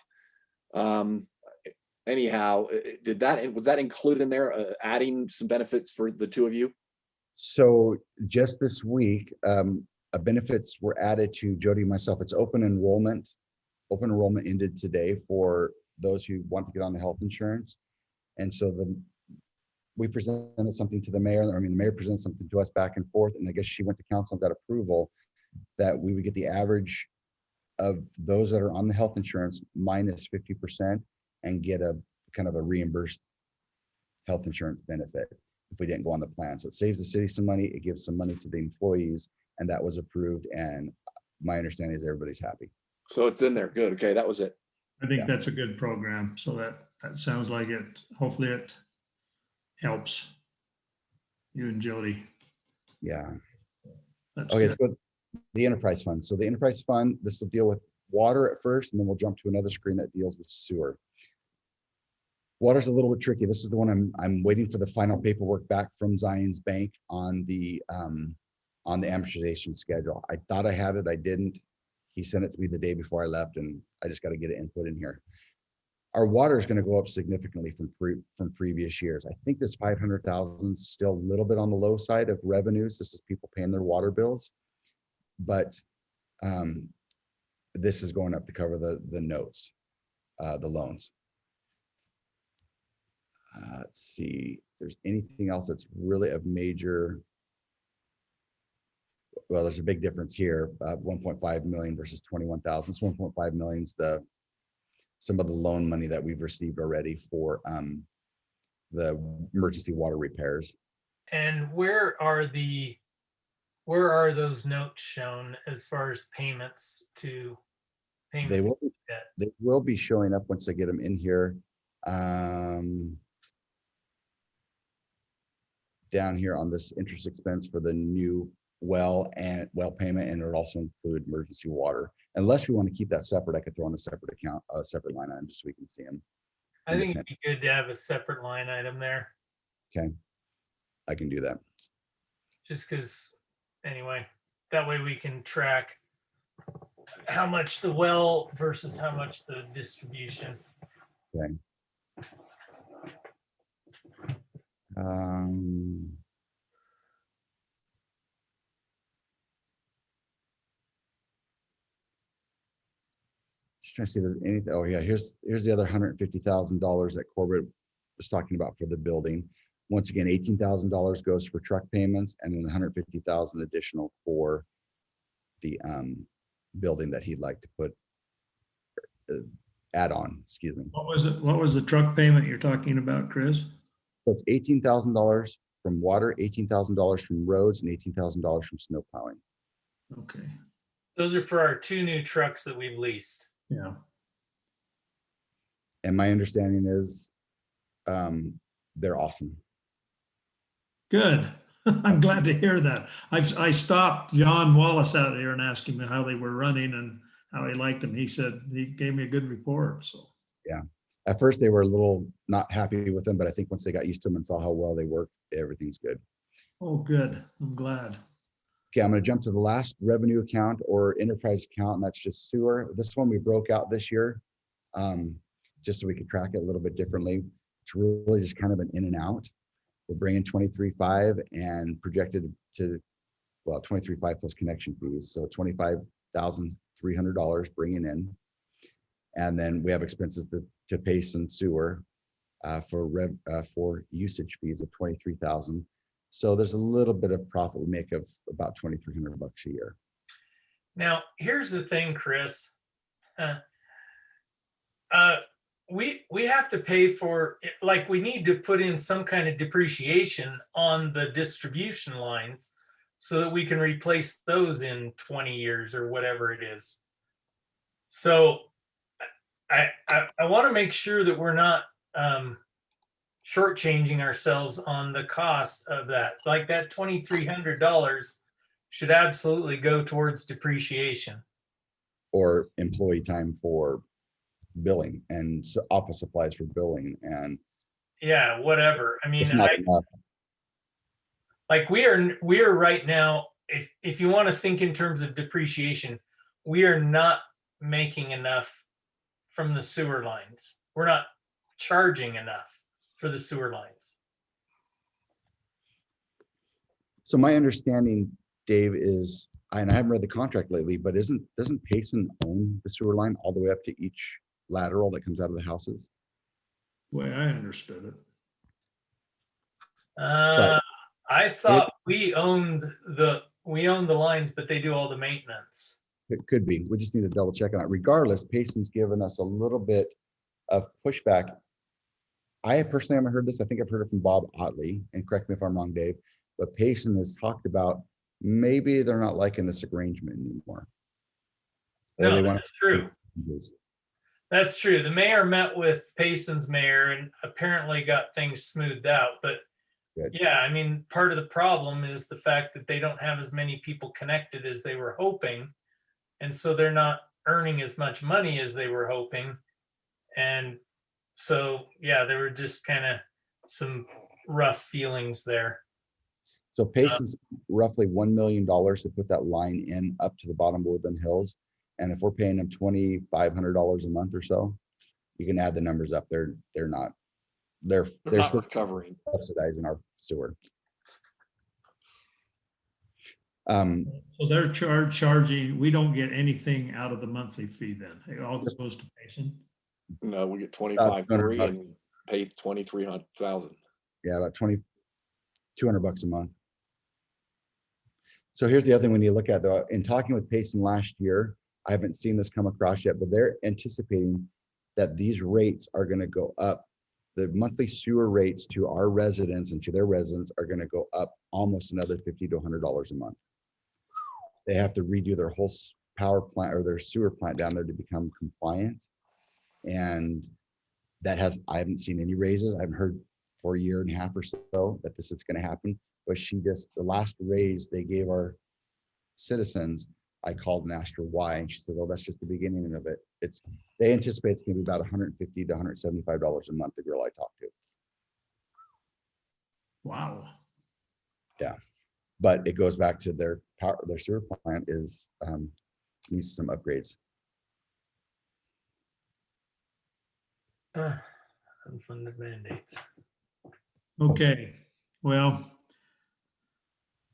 Anyhow, was that included in there, adding some benefits for the two of you? So just this week, benefits were added to Jody and myself. It's open enrollment. Open enrollment ended today for those who want to get on the health insurance. And so we presented something to the mayor. I mean, the mayor presented something to us back and forth, and I guess she went to council and got approval that we would get the average of those that are on the health insurance minus 50% and get a kind of a reimbursed health insurance benefit if we didn't go on the plan. So it saves the city some money, it gives some money to the employees, and that was approved. And my understanding is everybody's happy. So it's in there. Good. Okay, that was it. I think Yeah. that's a good program. So that sounds like it, hopefully it helps you and Jody. Yeah. That's Okay, good. so the enterprise fund. So the enterprise fund, this will deal with water at first, and then we'll jump to another screen that deals with sewer. Water's a little bit tricky. This is the one I'm waiting for the final paperwork back from Zions Bank on the amortization schedule. I thought I had it, I didn't. He sent it to me the day before I left, and I just got to get it input in here. Our water is going to go up significantly from previous years. I think this 500,000 is still a little bit on the low side of revenues. This is people paying their water bills, but this is going up to cover the notes, the loans. Let's see if there's anything else that's really of major. Well, there's a big difference here, 1.5 million versus 21,000. This 1.5 million is some of the loan money that we've received already for the emergency water repairs. And where are those notes shown as far as payments to payments? They will be showing up once I get them in here. Down here on this interest expense for the new well payment, and it would also include emergency water. Unless we want to keep that separate, I could throw in a separate account, a separate line item, just so we can see them. I think it'd be good to have a separate line item there, Okay, I can do that. just because, anyway, that way we can track how much the well versus how much the distribution. Okay. Just trying to see if there's anything. Oh yeah, here's the other $150,000 that Corbett was talking about for the building. Once again, $18,000 goes for truck payments and then 150,000 additional for the building that he'd like to put add on, excuse me. What was it? What was the truck payment you're talking about, Chris? So it's $18,000 from water, $18,000 from roads, and $18,000 from snow plowing. Okay, Those are for our 2 new trucks that we've leased. yeah. And my understanding is they're awesome. Good. I'm glad to hear that. I stopped John Wallace out here and asked him how they were running and how he liked them. He said, he gave me a good report, so. At first, they were a little not happy with them, but I think once they got used to them and saw how well they worked, everything's good. Oh, good. I'm glad. Okay, I'm going to jump to the last revenue account or enterprise account, and that's just sewer. This one we broke out this year, just so we could track it a little bit differently. It's really just kind of an in and out. We're bringing 23.5 and projected to, well, 23.5 plus connection fees, so $25,300 bringing in. And then we have expenses to Payson sewer for usage fees of 23,000. So there's a little bit of profit we make of about 2,300 bucks a year. Now, here's the thing, Chris. We have to pay for, like, we need to put in some kind of depreciation on the distribution lines so that we can replace those in 20 years or whatever it is. So I want to make sure that we're not shortchanging ourselves on the cost of that. Like that $2,300 should absolutely go towards depreciation. Or employee time for billing and office supplies for billing, and Yeah, whatever. I mean, it's not enough. like we are right now, if you want to think in terms of depreciation, we are not making enough from the sewer lines. We're not charging enough for the sewer lines. So my understanding, Dave, is, and I haven't read the contract lately, but doesn't Payson own the sewer line all the way up to each lateral that comes out of the houses? The way I understood it. I thought we owned the lines, but they do all the maintenance. It could be. We just need to double check on it. Regardless, Payson's given us a little bit of pushback. I personally haven't heard this. I think I've heard it from Bob Otley, and correct me if I'm wrong, Dave, but Payson has talked about maybe they're not liking this arrangement anymore. Or No, they want that's true. to- That's true. The mayor met with Payson's mayor and apparently got things smoothed out. But Good. yeah, I mean, part of the problem is the fact that they don't have as many people connected as they were hoping. And so they're not earning as much money as they were hoping. And so, yeah, there were just kind of some rough feelings there. So Payson's roughly $1 million to put that line in up to the bottom of Woodland Hills. And if we're paying them $2,500 a month or so, you can add the numbers up. They're not Not recovering. subsidizing our sewer. So they're charging, we don't get anything out of the monthly fee then. It all goes to Payson. No, we get 25.3 bucks. and pay 23,000. Yeah, about 200 bucks a month. So here's the other thing we need to look at though. In talking with Payson last year, I haven't seen this come across yet, but they're anticipating that these rates are going to go up. The monthly sewer rates to our residents and to their residents are going to go up almost another $50 to $100 a month. They have to redo their whole power plant or their sewer plant down there to become compliant. And that I haven't seen any raises. I've heard for a year and a half or so that this is going to happen. But the last raise they gave our citizens, I called and asked her why, and she said, "Oh, that's just the beginning of it. They anticipate it's going to be about $150 to $175 a month." The girl I talked to. Wow. Yeah, but it goes back to their sewer plant needs some upgrades. Unfunded mandates. Okay, well,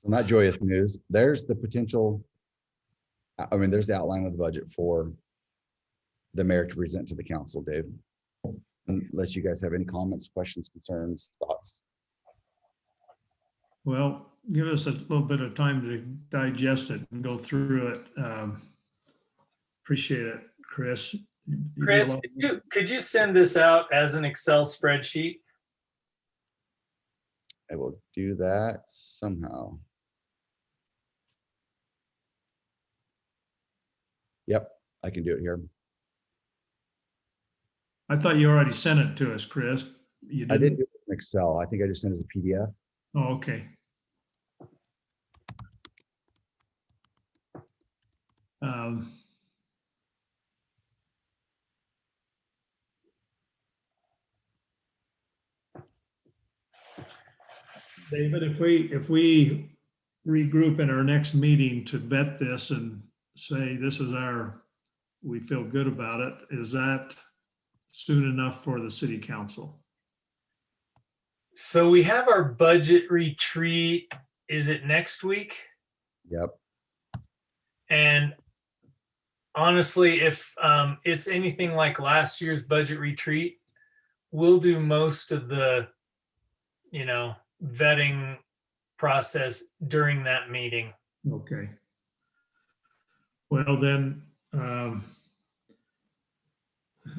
So not joyous news. There's the potential. I mean, there's the outline of the budget for the mayor to present to the council, Dave. Unless you guys have any comments, questions, concerns, thoughts. Well, give us a little bit of time to digest it and go through it. Appreciate it, Chris. You do a Chris, lot- could you send this out as an Excel spreadsheet? I will do that somehow. Yep, I can do it here. I thought you already sent it to us, Chris. You I didn't? did do it in Excel. I think I just sent it as a PDF. Oh, okay. Um, David, if we regroup in our next meeting to vet this and say this is we feel good about it, is that soon enough for the city council? So we have our budget retreat. Is it next week? Yep. And honestly, if it's anything like last year's budget retreat, we'll do most of the, vetting process during that meeting. Okay. Well, then,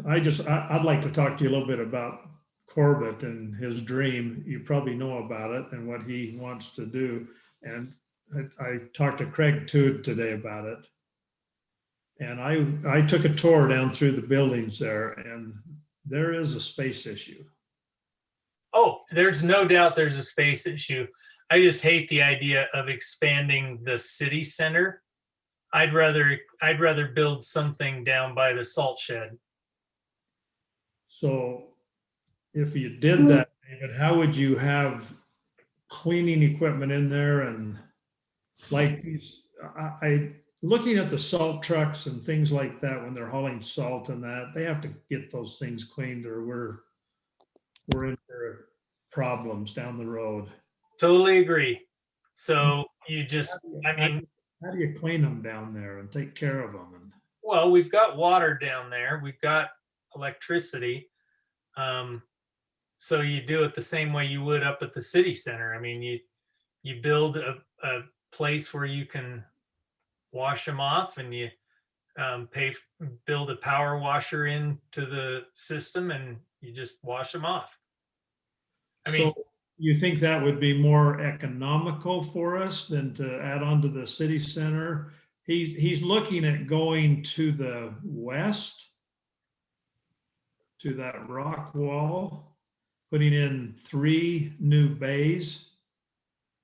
I'd like to talk to you a little bit about Corbett and his dream. You probably know about it and what he wants to do. And I talked to Craig Tood today about it. And I took a tour down through the buildings there, and there is a space issue. Oh, there's no doubt there's a space issue. I just hate the idea of expanding the city center. I'd rather build something down by the salt shed. So if you did that, David, how would you have cleaning equipment in there? And like looking at the salt trucks and things like that, when they're hauling salt and that, they have to get those things cleaned or we're in for problems down the road. Totally agree. So you just, How do you clean them down there and take care of them? And well, we've got water down there. We've got electricity. So you do it the same way you would up at the city center. I mean, you build a place where you can wash them off, and you build a power washer into the system, and you just wash them off. I mean, so you think that would be more economical for us than to add on to the city center? He's looking at going to the west, to that rock wall, putting in 3 new bays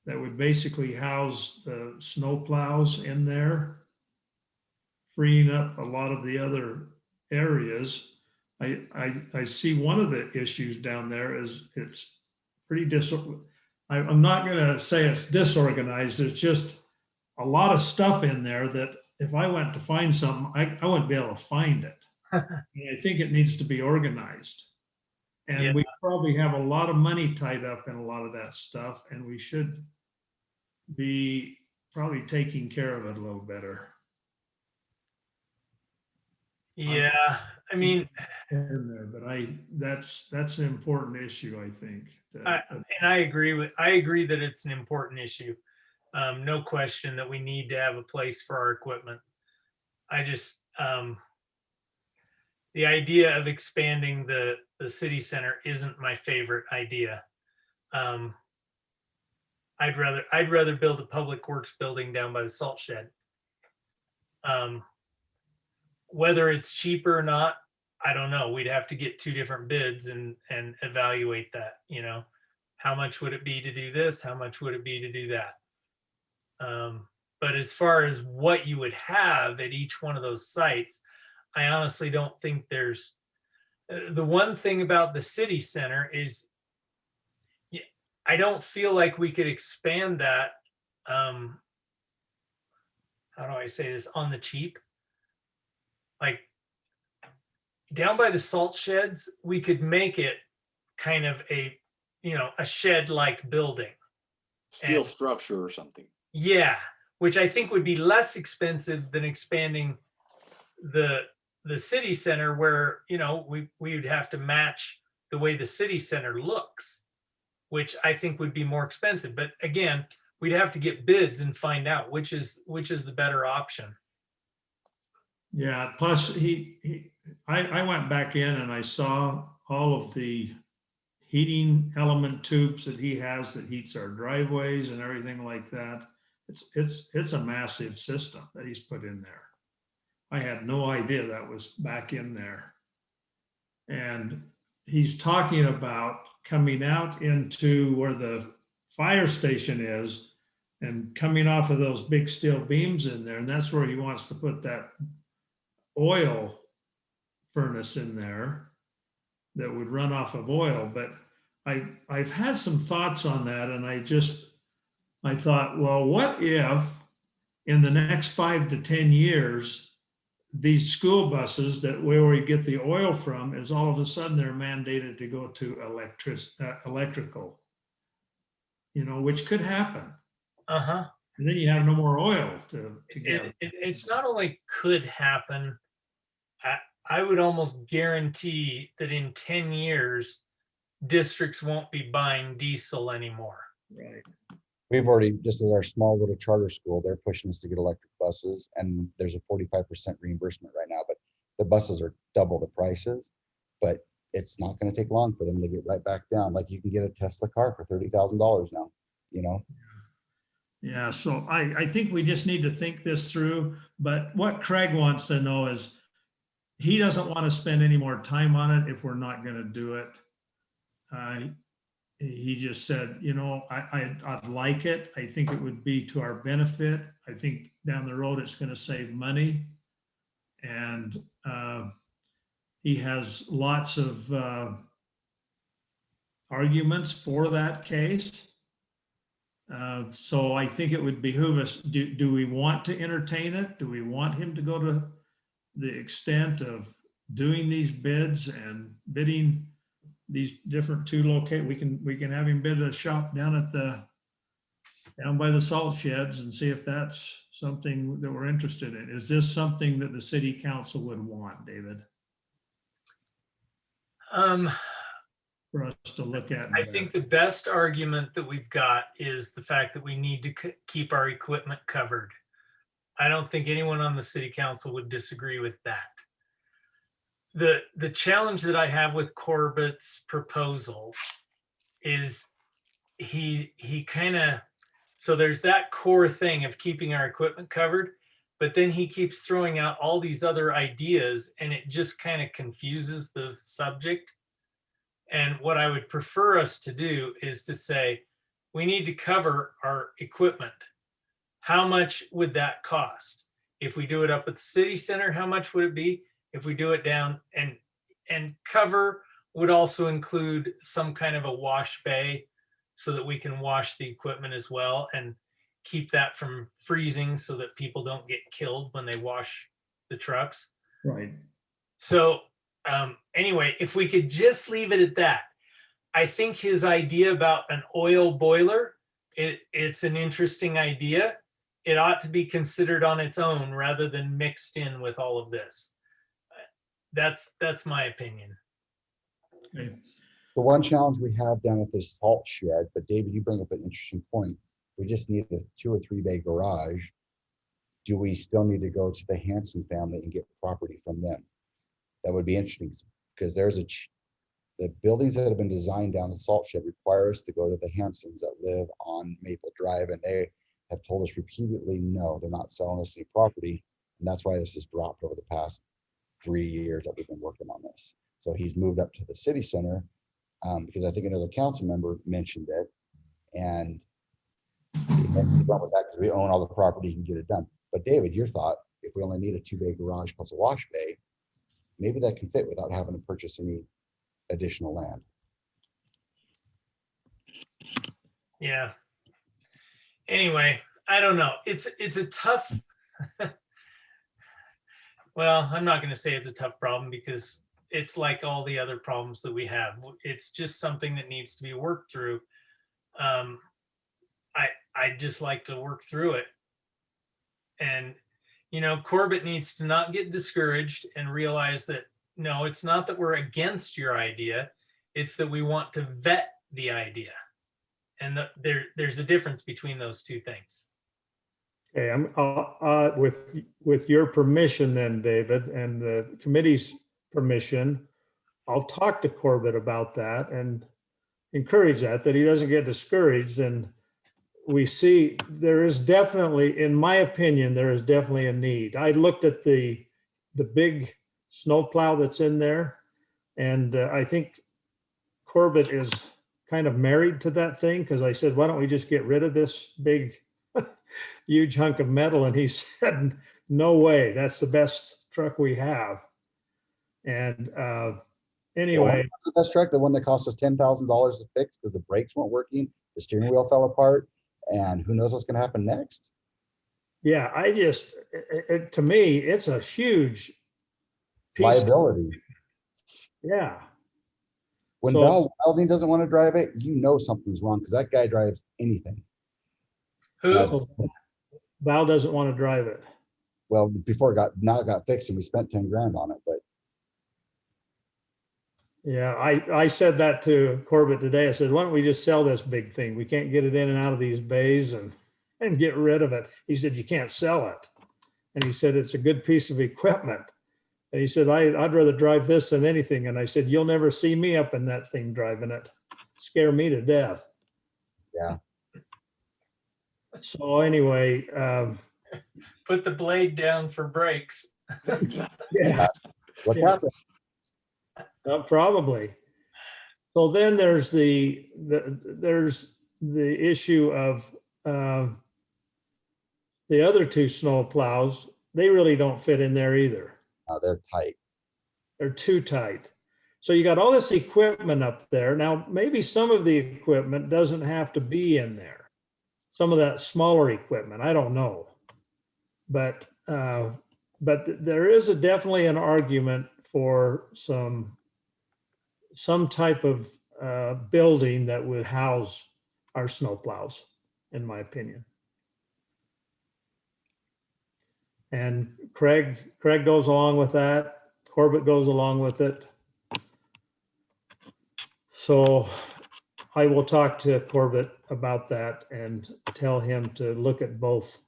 that would basically house the snow plows in there, freeing up a lot of the other areas. I see one of the issues down there is it's pretty I'm not gonna say it's disorganized, it's just a lot of stuff in there that if I went to find something, I wouldn't be able to find it. And I think it needs to be organized. And Yeah. we probably have a lot of money tied up in a lot of that stuff, and we should be probably taking care of it a little better. yeah, I mean, In there, but that's an important issue, I think. and I agree that it's an important issue. No question that we need to have a place for our equipment. I just, the idea of expanding the city center isn't my favorite idea. I'd rather build a public works building down by the salt shed. Whether it's cheaper or not, I don't know. We'd have to get 2 different bids and evaluate that, how much would it be to do this? How much would it be to do that? But as far as what you would have at each one of those sites, I honestly don't think there's, the one thing about the city center is I don't feel like we could expand that. How do I say this, on the cheap? Like down by the salt sheds, we could make it kind of a shed-like building. Steel And- structure or something. Yeah, which I think would be less expensive than expanding the city center, where we would have to match the way the city center looks. which I think would be more expensive. But again, we'd have to get bids and find out which is the better option. Yeah, plus I went back in and I saw all of the heating element tubes that he has that heats our driveways and everything like that. It's a massive system that he's put in there. I had no idea that was back in there. And he's talking about coming out into where the fire station is and coming off of those big steel beams in there. And that's where he wants to put that oil furnace in there that would run off of oil. But I've had some thoughts on that, and I thought, well, what if in the next 5 to 10 years, these school buses that where we get the oil from is all of a sudden they're mandated to go to electrical, which could happen. Uh-huh. And then you have no more oil to get. It's not only could happen, I would almost guarantee that in 10 years, districts won't be buying diesel anymore. Right. We've already, just as our small little charter school, they're pushing us to get electric buses, and there's a 45% reimbursement right now, but the buses are double the prices. But it's not going to take long for them to get right back down. Like you can get a Tesla car for $30,000 now, Yeah, so I think we just need to think this through. But what Craig wants to know is he doesn't want to spend any more time on it if we're not going to do it. He just said, I'd like it. I think it would be to our benefit. I think down the road it's going to save money. And he has lots of arguments for that case. So I think it would behoove us, do we want to entertain it? Do we want him to go to the extent of doing these bids and bidding these different two locations? We can have him bid a shop down by the salt sheds and see if that's something that we're interested in. Is this something that the city council would want, David? For us to look at? I think the best argument that we've got is the fact that we need to keep our equipment covered. I don't think anyone on the city council would disagree with that. The challenge that I have with Corbett's proposal is he kind of, so there's that core thing of keeping our equipment covered, but then he keeps throwing out all these other ideas and it just kind of confuses the subject. And what I would prefer us to do is to say, we need to cover our equipment. How much would that cost? If we do it up at the city center, how much would it be? If we do it down, and cover would also include some kind of a wash bay so that we can wash the equipment as well and keep that from freezing so that people don't get killed when they wash the trucks. Right. So anyway, if we could just leave it at that, I think his idea about an oil boiler, it's an interesting idea. It ought to be considered on its own rather than mixed in with all of this. That's my opinion. Okay. The one challenge we have down at this salt shed, but David, you bring up an interesting point. We just need a 2 or 3 bay garage. Do we still need to go to the Hanson family and get property from them? That would be interesting because the buildings that have been designed down the salt shed require us to go to the Hansons that live on Maple Drive, and they have told us repeatedly, no, they're not selling us any property. And that's why this has dropped over the past 3 years that we've been working on this. So he's moved up to the city center because I think another council member mentioned it, and we went with that because we own all the property and get it done. But David, your thought, if we only need a 2 bay garage plus a wash bay, maybe that can fit without having to purchase any additional land. Yeah. Anyway, I don't know. It's a tough, well, I'm not going to say it's a tough problem because it's like all the other problems that we have. It's just something that needs to be worked through. I just like to work through it. And, Corbett needs to not get discouraged and realize that, no, it's not that we're against your idea. It's that we want to vet the idea. And there's a difference between those two things. Okay, with your permission then, David, and the committee's permission, I'll talk to Corbett about that and encourage that he doesn't get discouraged. And we see there is definitely, in my opinion, there is definitely a need. I looked at the big snowplow that's in there, and I think Corbett is kind of married to that thing, because I said, why don't we just get rid of this big, huge hunk of metal? And he said, no way, that's the best truck we have. And anyway, The best truck, the one that cost us $10,000 to fix because the brakes weren't working, the steering wheel fell apart, and who knows what's going to happen next. yeah, I just, to me, it's a huge piece. Liability. Yeah. When So- Val Wilding doesn't want to drive it, you know something's wrong because that guy drives anything. Who? So Val doesn't want to drive it. Well, before it got fixed and we spent 10 grand on it, but Yeah, I said that to Corbett today. I said, why don't we just sell this big thing? We can't get it in and out of these bays and get rid of it. He said, you can't sell it. And he said, it's a good piece of equipment. And he said, I'd rather drive this than anything. And I said, you'll never see me up in that thing driving it. Scare me to death. yeah. So anyway, Put the blade down for brakes. yeah. What's Yeah. happening? Probably. So then there's the issue of the other two snow plows. They really don't fit in there either. They're tight. They're too tight. So you got all this equipment up there. Now, maybe some of the equipment doesn't have to be in there. Some of that smaller equipment, I don't know. But there is definitely an argument for some type of building that would house our snowplows, in my opinion. And Craig goes along with that. Corbett goes along with it. So I will talk to Corbett about that and tell him to look at both,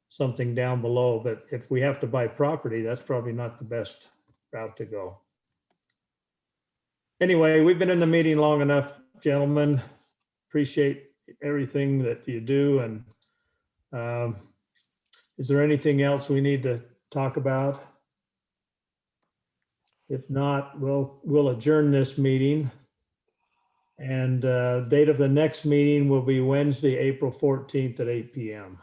something down below. But if we have to buy property, that's probably not the best route to go. Anyway, we've been in the meeting long enough, gentlemen. Appreciate everything that you do. And is there anything else we need to talk about? If not, we'll adjourn this meeting. And date of the next meeting will be Wednesday, April 14th at 8 p.m.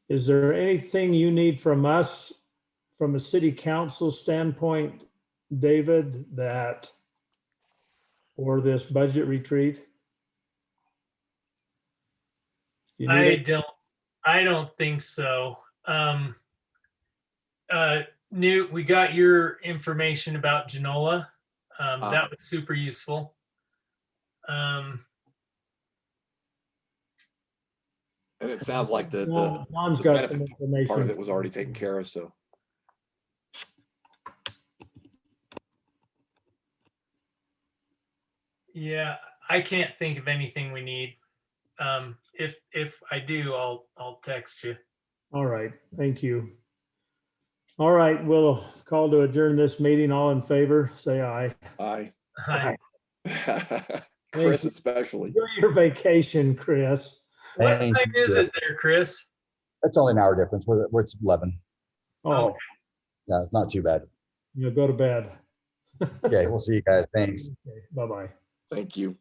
Is there anything you need from us from a city council standpoint, David, that for this budget retreat? You need it? I don't think so. Newt, we got your information about Genola. That was super useful. And it sounds like the Don's the got some benefit information. part of it was already taken care of, so. Yeah, I can't think of anything we need. If I do, I'll text you. All right, thank you. All right, we'll call to adjourn this meeting. All in favor, say aye. Aye. Hi. Chris you. especially. Enjoy your vacation, Chris. What Thank time is you. it there, Chris? It's only an hour difference. It's 11. Oh, Yeah, it's not too bad. you'll go to bed. Okay, we'll see you guys. Thanks. Okay, bye-bye. Thank you.